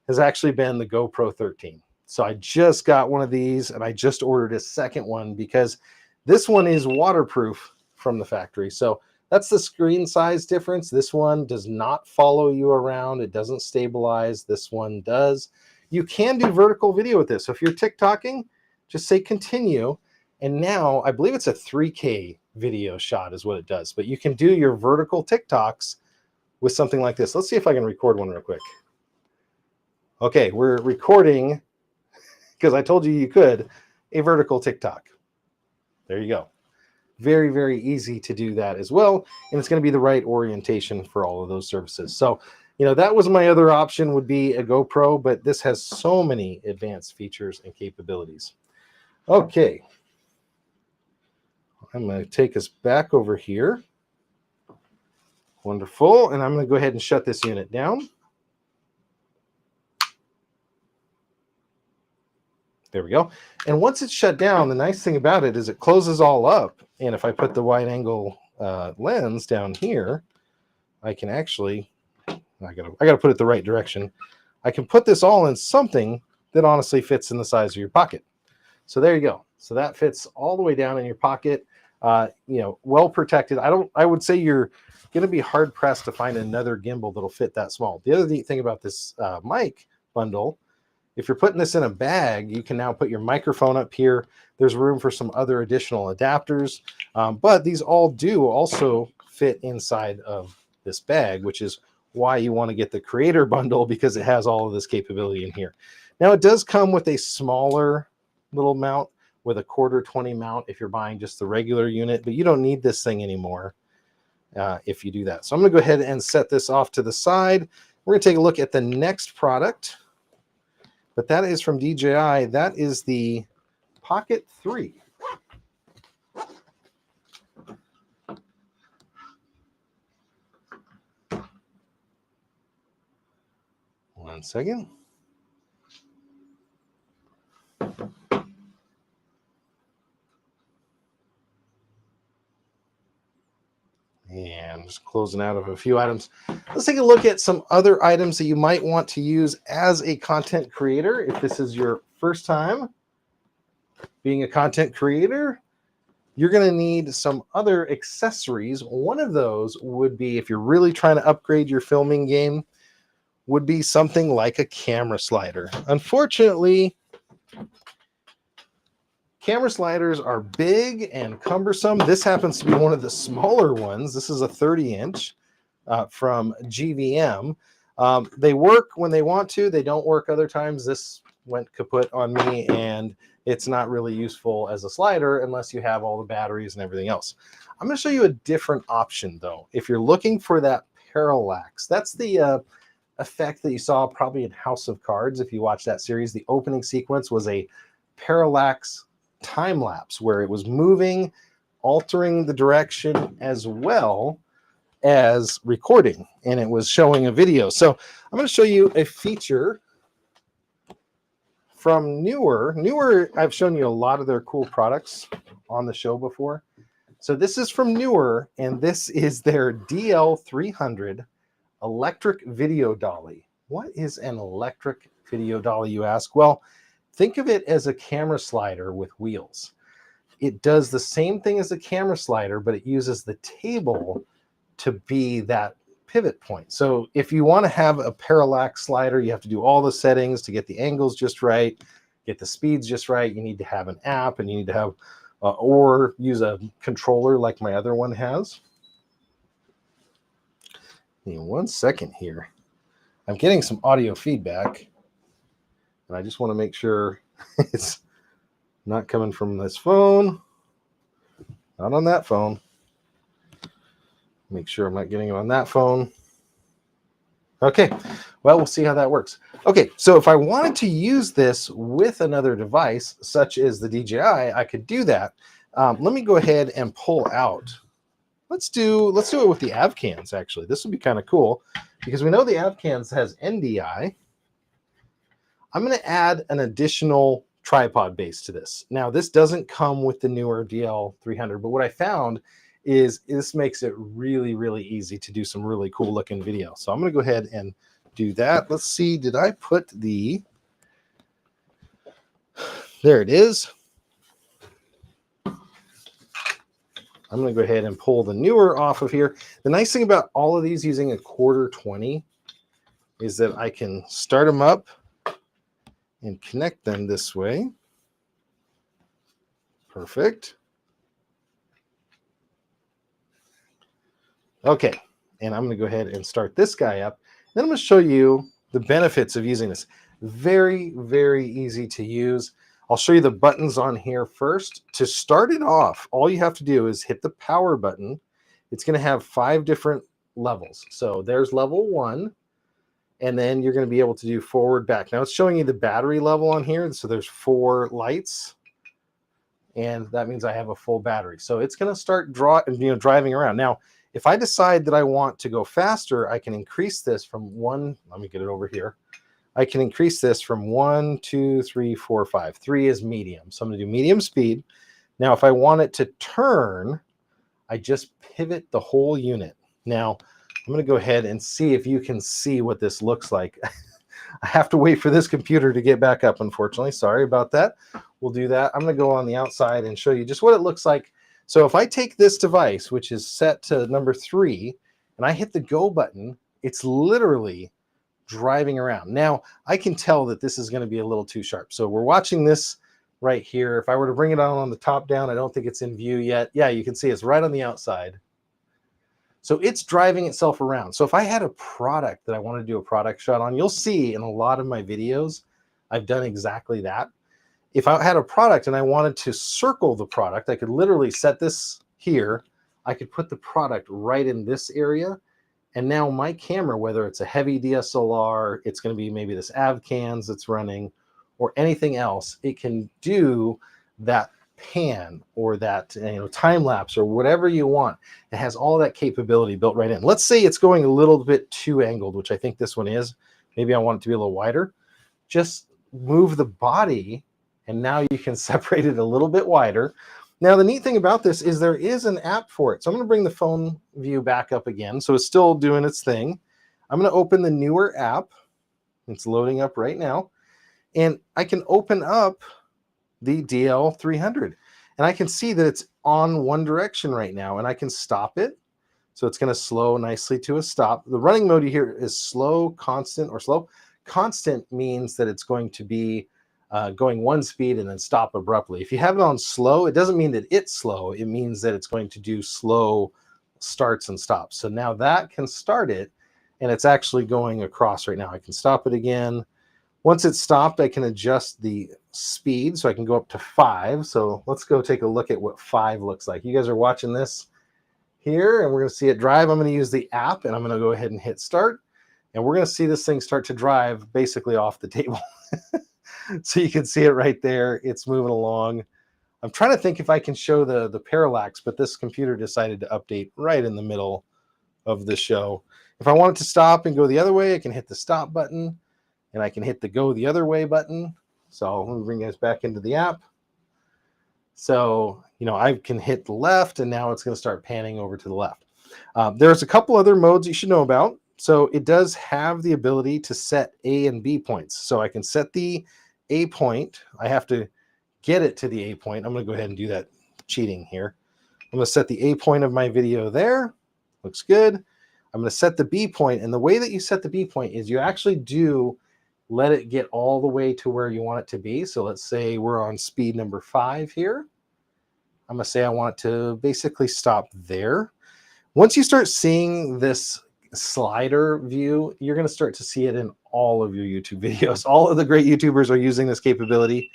has actually been the GoPro 13. So I just got one of these, and I just ordered a second one because this one is waterproof from the factory. So that's the screen size difference. This one does not follow you around. It doesn't stabilize. This one does. You can do vertical video with this. So if you're TikToking, just say continue. And now I believe it's a 3K video shot is what it does. But you can do your vertical TikToks with something like this. Let's see if I can record one real quick. Okay, we're recording, because I told you you could, a vertical TikTok. There you go. Very, very easy to do that as well. And it's going to be the right orientation for all of those services. So, you know, that was my other option, would be a GoPro, but this has so many advanced features and capabilities. Okay. I'm going to take us back over here. Wonderful. And I'm going to go ahead and shut this unit down. There we go. And once it's shut down, the nice thing about it is it closes all up. And if I put the wide angle lens down here, I can actually, I gotta put it the right direction. I can put this all in something that honestly fits in the size of your pocket. So there you go. So that fits all the way down in your pocket. You know, well protected. I would say you're going to be hard pressed to find another gimbal that'll fit that small. The other neat thing about this mic bundle, if you're putting this in a bag, you can now put your microphone up here. There's room for some other additional adapters, but these all do also fit inside of this bag, which is why you want to get the creator bundle, because it has all of this capability in here. Now it does come with a smaller little mount with a 1/4 mount if you're buying just the regular unit, but you don't need this thing anymore if you do that. So I'm going to go ahead and set this off to the side. We're going to take a look at the next product, but that is from DJI. That is the Pocket 3. One second. And just closing out of a few items. Let's take a look at some other items that you might want to use as a content creator. If this is your first time being a content creator, you're going to need some other accessories. One of those would be, if you're really trying to upgrade your filming game, would be something like a camera slider. Unfortunately, camera sliders are big and cumbersome. This happens to be one of the smaller ones. This is a 30-inch from GVM. They work when they want to. They don't work other times. This went kaput on me, and it's not really useful as a slider unless you have all the batteries and everything else. I'm going to show you a different option, though. If you're looking for that parallax, that's the effect that you saw probably in House of Cards. If you watch that series, the opening sequence was a parallax time lapse where it was moving, altering the direction as well as recording, and it was showing a video. So I'm going to show you a feature from Neewer. I've shown you a lot of their cool products on the show before. So this is from Neewer, and this is their DL300 electric video dolly. What is an electric video dolly, you ask? Well, think of it as a camera slider with wheels. It does the same thing as a camera slider, but it uses the table to be that pivot point. So if you want to have a parallax slider, you have to do all the settings to get the angles just right, get the speeds just right. You need to have an app, and you need to have, or use a controller like my other one has. Give me 1 second here. I'm getting some audio feedback, and I just want to make sure it's not coming from this phone, not on that phone. Make sure I'm not getting it on that phone. Okay, well, we'll see how that works. Okay, so if I wanted to use this with another device, such as the DJI, I could do that. Let me go ahead and pull out. Let's do it with the Avcans, actually. This would be kind of cool, because we know the Avcans has NDI. I'm going to add an additional tripod base to this. Now, this doesn't come with the newer DL300, but what I found is this makes it really, really easy to do some really cool looking video. So I'm going to go ahead and do that. Let's see, did I put the, there it is. I'm going to go ahead and pull the newer off of here. The nice thing about all of these using a 1/4-20 is that I can start them up and connect them this way. Perfect. Okay, and I'm going to go ahead and start this guy up. Then I'm going to show you the benefits of using this. Very, very easy to use. I'll show you the buttons on here first. To start it off, all you have to do is hit the power button. It's going to have 5 different levels. So there's level 1, and then you're going to be able to do forward, back. Now it's showing you the battery level on here. So there's 4 lights, and that means I have a full battery. So it's going to start driving around. Now, if I decide that I want to go faster, I can increase this from 1. Let me get it over here. I can increase this from 1, 2, 3, 4, 5. 3 is medium. So I'm going to do medium speed. Now, if I want it to turn, I just pivot the whole unit. Now, I'm going to go ahead and see if you can see what this looks like. I have to wait for this computer to get back up, unfortunately. Sorry about that. We'll do that. I'm going to go on the outside and show you just what it looks like. So if I take this device, which is set to number 3, and I hit the go button, it's literally driving around. Now, I can tell that this is going to be a little too sharp. So we're watching this right here. If I were to bring it on the top down, I don't think it's in view yet. Yeah, you can see it's right on the outside. So it's driving itself around. So if I had a product that I want to do a product shot on, you'll see in a lot of my videos, I've done exactly that. If I had a product and I wanted to circle the product, I could literally set this here. I could put the product right in this area. And now my camera, whether it's a heavy DSLR, it's going to be maybe this AVCANS that's running, or anything else, it can do that pan or that time lapse or whatever you want. It has all that capability built right in. Let's say it's going a little bit too angled, which I think this one is. Maybe I want it to be a little wider. Just move the body, and now you can separate it a little bit wider. Now, the neat thing about this is there is an app for it. So I'm going to bring the phone view back up again. So it's still doing its thing. I'm going to open the newer app. It's loading up right now. And I can open up the DL300. And I can see that it's on one direction right now. And I can stop it. So it's going to slow nicely to a stop. The running mode here is slow, constant, or slow. Constant means that it's going to be going one speed and then stop abruptly. If you have it on slow, it doesn't mean that it's slow. It means that it's going to do slow starts and stops. So now that can start it, and it's actually going across right now. I can stop it again. Once it's stopped, I can adjust the speed, so I can go up to 5. So let's go take a look at what 5 looks like. You guys are watching this here, and we're going to see it drive. I'm going to use the app, and I'm going to go ahead and hit start, and we're going to see this thing start to drive basically off the table. So you can see it right there. It's moving along. I'm trying to think if I can show the parallax, but this computer decided to update right in the middle of the show. If I want it to stop and go the other way, I can hit the stop button, and I can hit the go the other way button. So let me bring you guys back into the app. So, I can hit the left, and now it's going to start panning over to the left. There's a couple other modes you should know about. So it does have the ability to set A and B points. So I can set the A point. I have to get it to the A point. I'm going to go ahead and do that cheating here. I'm going to set the A point of my video there. Looks good. I'm going to set the B point. And the way that you set the B point is you actually do let it get all the way to where you want it to be. So let's say we're on speed number 5 here. I'm going to say I want it to basically stop there. Once you start seeing this slider view, you're going to start to see it in all of your YouTube videos. All of the great YouTubers are using this capability.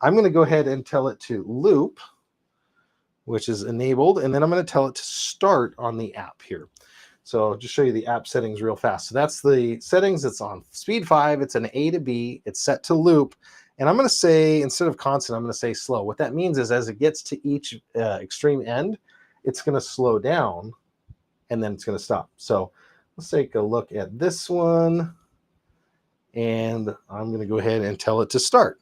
I'm going to go ahead and tell it to loop, which is enabled, and then I'm going to tell it to start on the app here. So I'll just show you the app settings real fast. So that's the settings. It's on speed 5. It's an A to B. It's set to loop. And I'm going to say, instead of constant, I'm going to say slow. What that means is as it gets to each extreme end, it's going to slow down, and then it's going to stop. So let's take a look at this one, and I'm going to go ahead and tell it to start.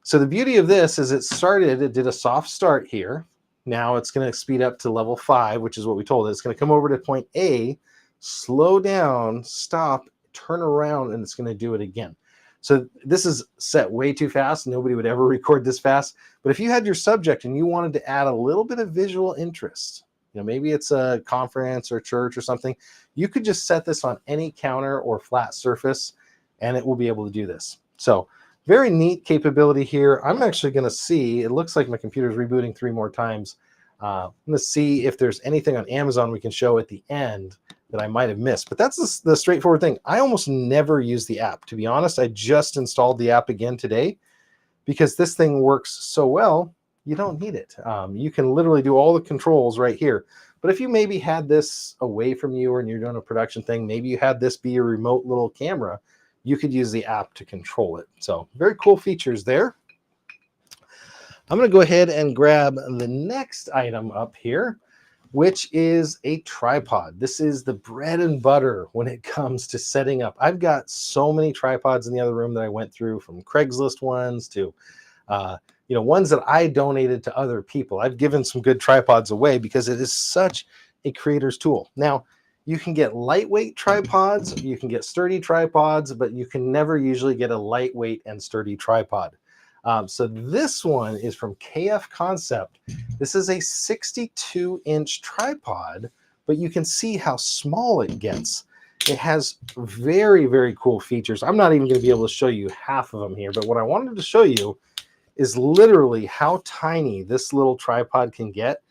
So the beauty of this is it did a soft start here. Now it's going to speed up to level 5, which is what we told it. It's going to come over to point A, slow down, stop, turn around, and it's going to do it again. So this is set way too fast. Nobody would ever record this fast. But if you had your subject and you wanted to add a little bit of visual interest, maybe it's a conference or church or something, you could just set this on any counter or flat surface, and it will be able to do this. So very neat capability here. I'm actually going to see, it looks like my computer is rebooting 3 more times. I'm going to see if there's anything on Amazon we can show at the end that I might have missed. But that's the straightforward thing. I almost never use the app. To be honest, I just installed the app again today because this thing works so well, you don't need it. You can literally do all the controls right here. But if you maybe had this away from you and you're doing a production thing, maybe you had this be your remote little camera, you could use the app to control it. So very cool features there. I'm going to go ahead and grab the next item up here, which is a tripod. This is the bread and butter when it comes to setting up. I've got so many tripods in the other room that I went through, from Craigslist ones to ones that I donated to other people. I've given some good tripods away because it is such a creator's tool. Now, you can get lightweight tripods, you can get sturdy tripods, but you can never usually get a lightweight and sturdy tripod. So this one is from KF Concept. This is a 62-inch tripod, but you can see how small it gets. It has very, very cool features. I'm not even going to be able to show you half of them here, but what I wanted to show you is literally how tiny this little tripod can get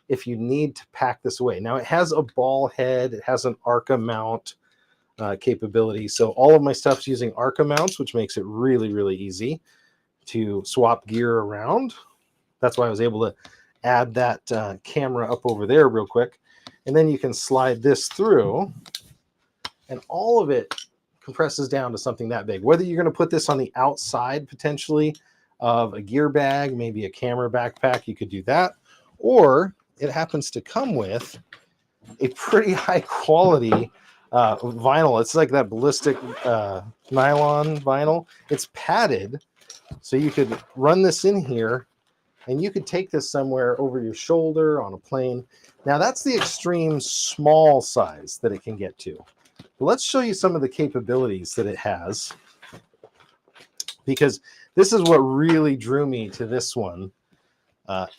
if you need to pack this away. Now, it has a ball head, it has an Arca mount capability. So all of my stuff's using Arca mounts, which makes it really, really easy to swap gear around. That's why I was able to add that camera up over there real quick. And then you can slide this through, and all of it compresses down to something that big. Whether you're going to put this on the outside potentially of a gear bag, maybe a camera backpack, you could do that. Or it happens to come with a pretty high quality vinyl. It's like that ballistic nylon vinyl. It's padded, so you could run this in here and you could take this somewhere over your shoulder on a plane. Now, that's the extreme small size that it can get to. But let's show you some of the capabilities that it has, because this is what really drew me to this one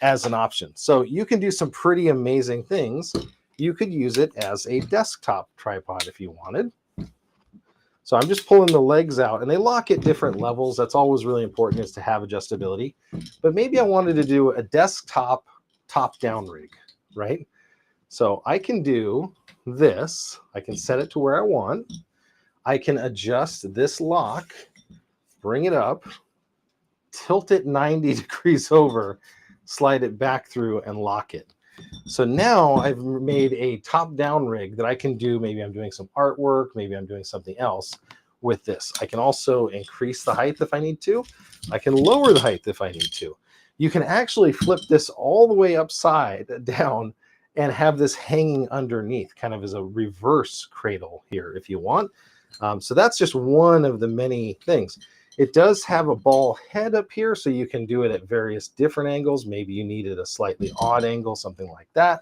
as an option. So you can do some pretty amazing things. You could use it as a desktop tripod if you wanted. So I'm just pulling the legs out, and they lock at different levels. That's always really important, is to have adjustability. But maybe I wanted to do a desktop top-down rig, right? So I can do this. I can set it to where I want. I can adjust this lock, bring it up, tilt it 90 degrees over, slide it back through, and lock it. So now I've made a top-down rig that I can do. Maybe I'm doing some artwork, maybe I'm doing something else with this. I can also increase the height if I need to. I can lower the height if I need to. You can actually flip this all the way upside down and have this hanging underneath, kind of as a reverse cradle here if you want. So that's just one of the many things. It does have a ball head up here, so you can do it at various different angles. Maybe you needed a slightly odd angle, something like that.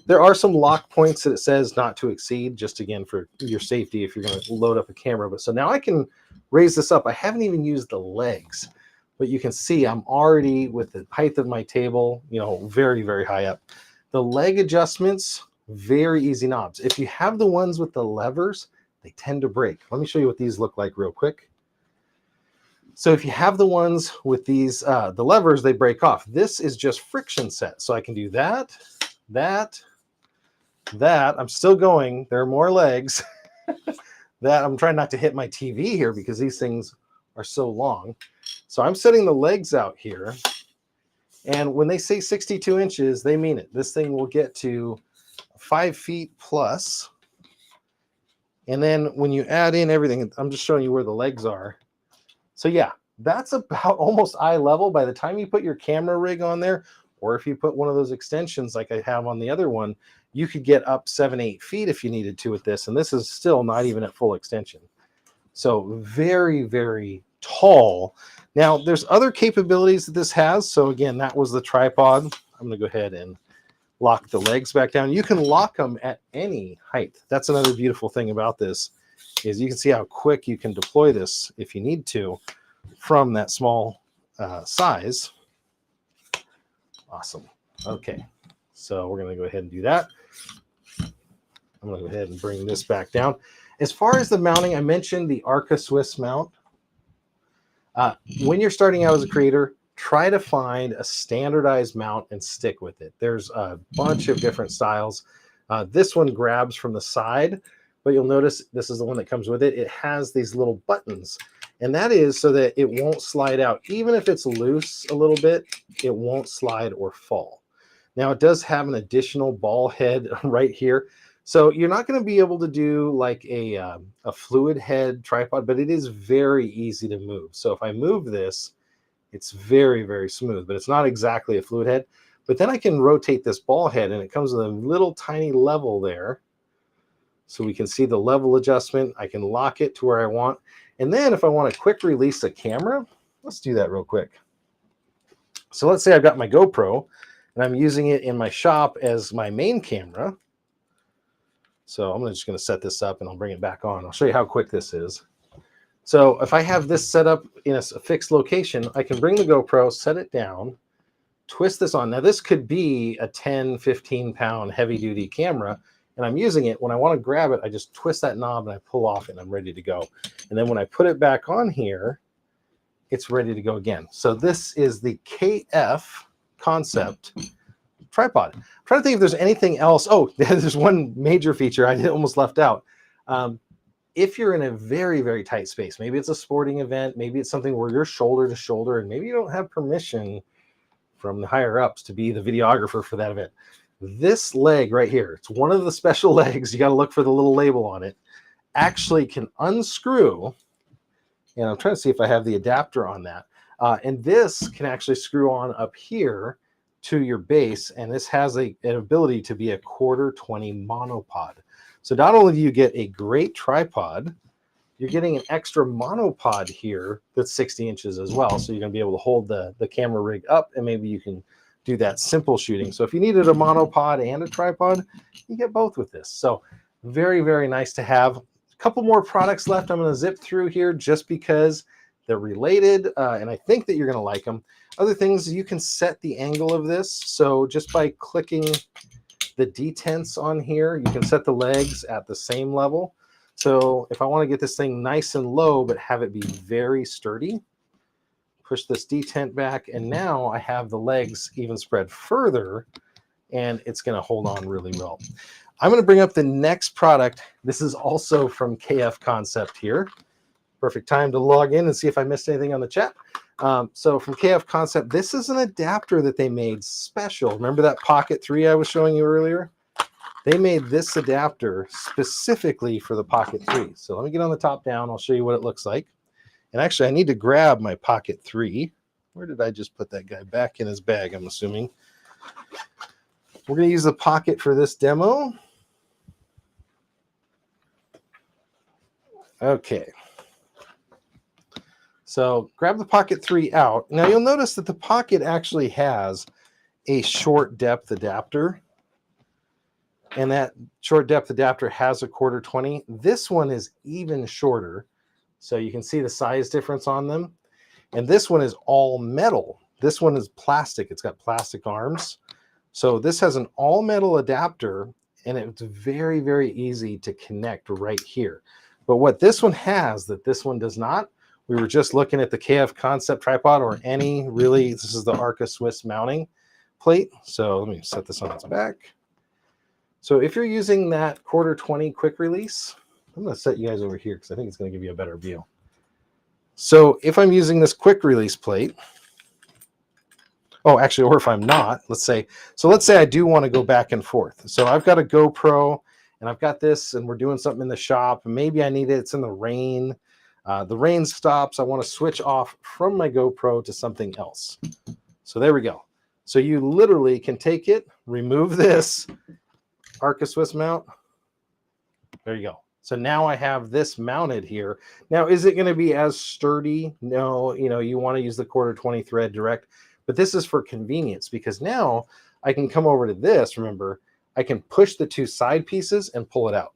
There are some lock points that it says not to exceed, just again for your safety if you're going to load up a camera. But so now I can raise this up. I haven't even used the legs, but you can see I'm already with the height of my table, very, very high up. The leg adjustments, very easy knobs. If you have the ones with the levers, they tend to break. Let me show you what these look like real quick. So if you have the ones with these, the levers, they break off. This is just friction set. So I can do that, that. I'm still going. There are more legs. That I'm trying not to hit my TV here because these things are so long. So I'm setting the legs out here. And when they say 62 inches, they mean it. This thing will get to 5 feet plus. And then when you add in everything, I'm just showing you where the legs are. So yeah, that's about almost eye level. By the time you put your camera rig on there, or if you put one of those extensions like I have on the other one, you could get up 7-8 feet if you needed to with this. And this is still not even at full extension. So very, very tall. Now, there's other capabilities that this has. So again, that was the tripod. I'm going to go ahead and lock the legs back down. You can lock them at any height. That's another beautiful thing about this, is you can see how quick you can deploy this if you need to from that small size. Awesome. Okay, so we're going to go ahead and do that. I'm going to go ahead and bring this back down. As far as the mounting, I mentioned the Arca Swiss mount. When you're starting out as a creator, try to find a standardized mount and stick with it. There's a bunch of different styles. This one grabs from the side, but you'll notice this is the one that comes with it. It has these little buttons, and that is so that it won't slide out. Even if it's loose a little bit, it won't slide or fall. Now, it does have an additional ball head right here. So you're not going to be able to do like a fluid head tripod, but it is very easy to move. So if I move this, it's very, very smooth, but it's not exactly a fluid head. But then I can rotate this ball head, and it comes with a little tiny level there. So we can see the level adjustment. I can lock it to where I want. And then if I want to quick release a camera, let's do that real quick. So let's say I've got my GoPro, and I'm using it in my shop as my main camera. So I'm just going to set this up, and I'll bring it back on. I'll show you how quick this is. So if I have this set up in a fixed location, I can bring the GoPro, set it down, twist this on. Now this could be a 10, 15 pound heavy duty camera, and I'm using it. When I want to grab it, I just twist that knob and I pull off it, and I'm ready to go. And then when I put it back on here, it's ready to go again. So this is the KF Concept tripod. I'm trying to think if there's anything else. Oh, there's one major feature I almost left out. If you're in a very, very tight space, maybe it's a sporting event, maybe it's something where you're shoulder to shoulder, and maybe you don't have permission from the higher ups to be the videographer for that event. This leg right here, it's one of the special legs, you got to look for the little label on it, actually can unscrew. And I'm trying to see if I have the adapter on that. And this can actually screw on up here to your base, and this has an ability to be a 1/4-20 monopod. So not only do you get a great tripod, you're getting an extra monopod here that's 60 inches as well. So you're going to be able to hold the camera rig up, and maybe you can do that simple shooting. So if you needed a monopod and a tripod, you get both with this. So very, very nice to have. A couple more products left. I'm going to zip through here just because they're related, and I think that you're going to like them. Other things, you can set the angle of this. So just by clicking the detents on here, you can set the legs at the same level. So if I want to get this thing nice and low but have it be very sturdy, push this detent back, and now I have the legs even spread further, and it's going to hold on really well. I'm going to bring up the next product. This is also from KF Concept here. Perfect time to log in and see if I missed anything on the chat. So from KF Concept, this is an adapter that they made special. Remember that Pocket 3 I was showing you earlier? They made this adapter specifically for the Pocket 3. So let me get on the top down. I'll show you what it looks like. And actually, I need to grab my Pocket 3. Where did I just put that guy? Back in his bag, I'm assuming. We're going to use the Pocket for this demo. Okay. So grab the Pocket 3 out. Now you'll notice that the Pocket actually has a short depth adapter. And that short depth adapter has a 1/4-20. This one is even shorter. So you can see the size difference on them. And this one is all metal. This one is plastic. It's got plastic arms. So this has an all metal adapter, and it's very, very easy to connect right here. But what this one has that this one does not, we were just looking at the KF Concept tripod, or any really, this is the Arca Swiss mounting plate. So let me set this on its back. So if you're using that 1/4-20 quick release, I'm going to set you guys over here because I think it's going to give you a better view. So if I'm using this quick release plate, oh, actually, or if I'm not, let's say I do want to go back and forth. So I've got a GoPro and I've got this, and we're doing something in the shop, and maybe I need it. It's in the rain. The rain stops. I want to switch off from my GoPro to something else. So there we go. So you literally can take it, remove this Arca Swiss mount. There you go. So now I have this mounted here. Now, is it going to be as sturdy? No, you want to use the 1/4 20 thread direct, but this is for convenience because now I can come over to this. Remember, I can push the two side pieces and pull it out.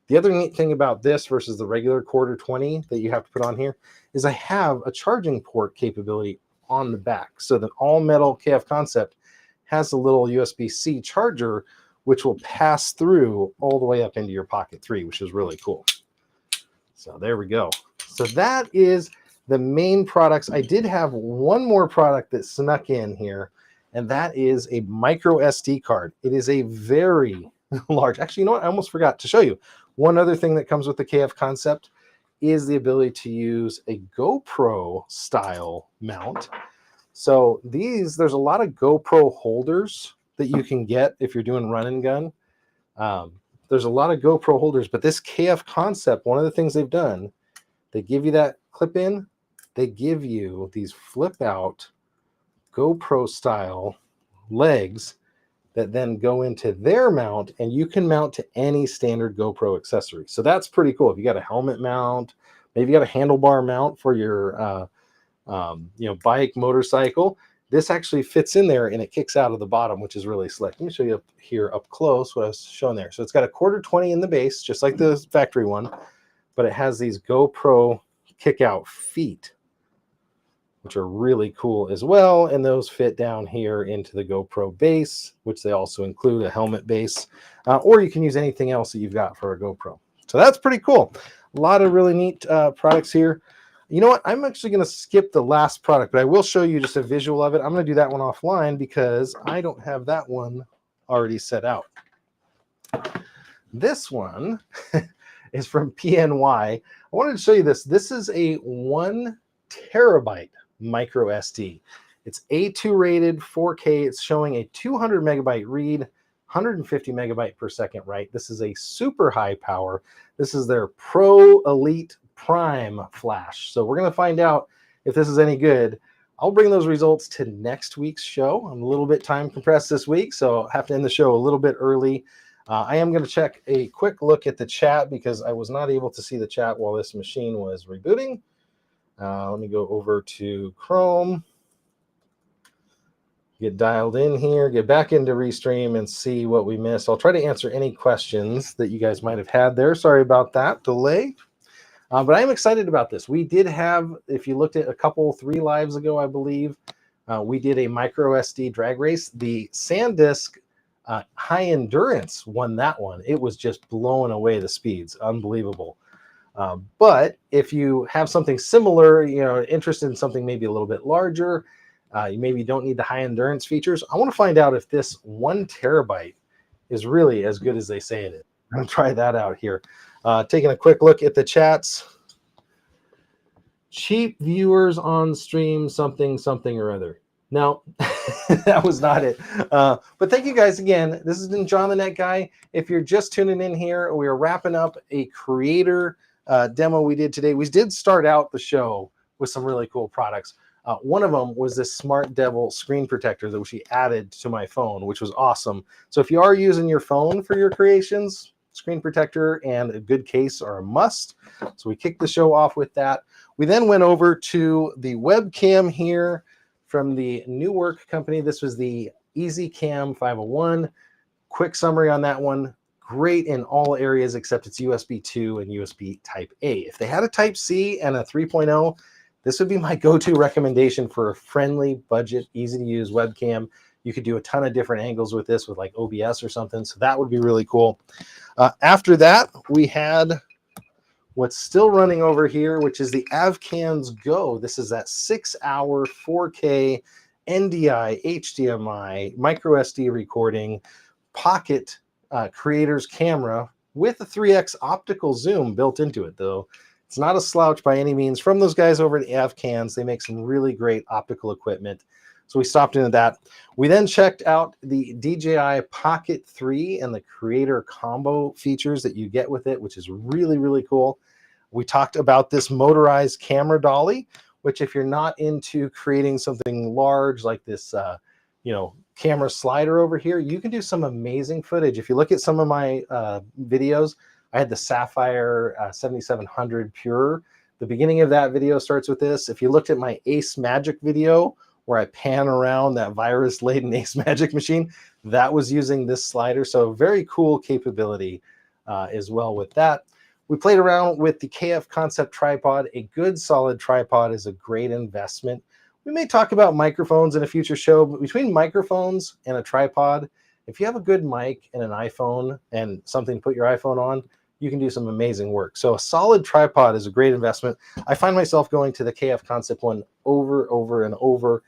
The other neat thing about this versus the regular 1/4 20 that you have to put on here is I have a charging port capability on the back. So the all metal KF Concept has a little USB-C charger which will pass through all the way up into your Pocket 3, which is really cool. So there we go. So that is the main products. I did have one more product that snuck in here, and that is a micro SD card. It is a very large, actually, you know what? I almost forgot to show you. One other thing that comes with the KF Concept is the ability to use a GoPro style mount. So there's a lot of GoPro holders that you can get if you're doing run and gun. There's a lot of GoPro holders, but this KF Concept, one of the things they've done, they give you that clip in, they give you these flip out GoPro style legs that then go into their mount, and you can mount to any standard GoPro accessory. So that's pretty cool. If you got a helmet mount, maybe you got a handlebar mount for your bike, motorcycle, this actually fits in there and it kicks out of the bottom, which is really slick. Let me show you up here up close what I was showing there. So it's got a 1/4 20 in the base, just like the factory one, but it has these GoPro kick out feet, which are really cool as well. And those fit down here into the GoPro base, which they also include a helmet base, or you can use anything else that you've got for a GoPro. So that's pretty cool. A lot of really neat products here. You know what? I'm actually going to skip the last product, but I will show you just a visual of it. I'm going to do that one offline because I don't have that one already set out. This one is from PNY. I wanted to show you this. This is a 1 terabyte micro SD. It's A2 rated, 4K. It's showing a 200 megabyte read, 150 megabyte per second write. This is a super high power. This is their Pro Elite Prime flash. So we're going to find out if this is any good. I'll bring those results to next week's show. I'm a little bit time compressed this week, so I'll have to end the show a little bit early. I am going to check a quick look at the chat because I was not able to see the chat while this machine was rebooting. Let me go over to Chrome, get dialed in here, get back into Restream and see what we missed. I'll try to answer any questions that you guys might have had there. Sorry about that delay. But I'm excited about this. We did have, if you looked at a couple, 3 lives ago, I believe, we did a micro SD drag race. The SanDisk High Endurance won that one. It was just blowing away the speeds. Unbelievable. But if you have something similar, interested in something maybe a little bit larger, you maybe don't need the high endurance features. I want to find out if this 1 terabyte is really as good as they say it is. I'm going to try that out here. Taking a quick look at the chats. Cheap viewers on stream, something or other. No, that was not it. But thank you guys again. This has been John the Net Guy. If you're just tuning in here, we are wrapping up a creator demo we did today. We did start out the show with some really cool products. One of them was this Smart Devil screen protector that we added to my phone, which was awesome. So if you are using your phone for your creations, screen protector and a good case are a must. So we kicked the show off with that. We then went over to the webcam here from the Newark company. This was the EasyCam 501. Quick summary on that one. Great in all areas except it's USB 2 and USB Type A. If they had a Type C and a 3.0, this would be my go-to recommendation for a friendly, budget, easy-to-use webcam. You could do a ton of different angles with this with like OBS or something. So that would be really cool. After that, we had what's still running over here, which is the Avcans Go. This is that 6-hour 4K NDI, HDMI, micro SD recording, pocket creator's camera with a 3x optical zoom built into it, though. It's not a slouch by any means. From those guys over at Avcans, they make some really great optical equipment. So we stopped into that. We then checked out the DJI Pocket 3 and the creator combo features that you get with it, which is really, really cool. We talked about this motorized camera dolly, which if you're not into creating something large like this, camera slider over here, you can do some amazing footage. If you look at some of my videos, I had the Sapphire 7700 Pure. The beginning of that video starts with this. If you looked at my Ace Magic video, where I pan around that virus-laden Ace Magic machine, that was using this slider. So very cool capability as well with that. We played around with the KF Concept tripod. A good solid tripod is a great investment. We may talk about microphones in a future show, but between microphones and a tripod, if you have a good mic and an iPhone and something to put your iPhone on, you can do some amazing work. So a solid tripod is a great investment. I find myself going to the KF Concept one over and over.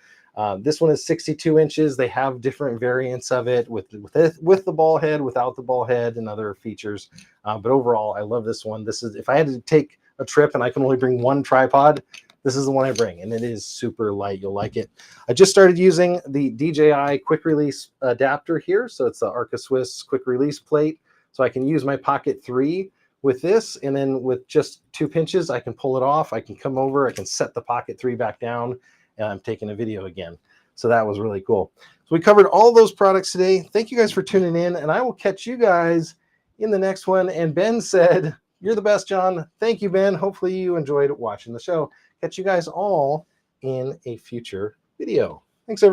This one is 62 inches. They have different variants of it with the ball head, without the ball head, and other features. But overall, I love this one. This is, if I had to take a trip and I can only bring one tripod, this is the one I bring, and it is super light. You'll like it. I just started using the DJI quick release adapter here. So it's the Arca Swiss quick release plate. So I can use my Pocket 3 with this, and then with just 2 pinches, I can pull it off. I can come over, I can set the Pocket 3 back down, and I'm taking a video again. So that was really cool. So we covered all those products today. Thank you guys for tuning in, and I will catch you guys in the next one. And Ben said, "You're the best, John." Thank you, Ben. Hopefully you enjoyed watching the show. Catch you guys all in a future video. Thanks, everyone.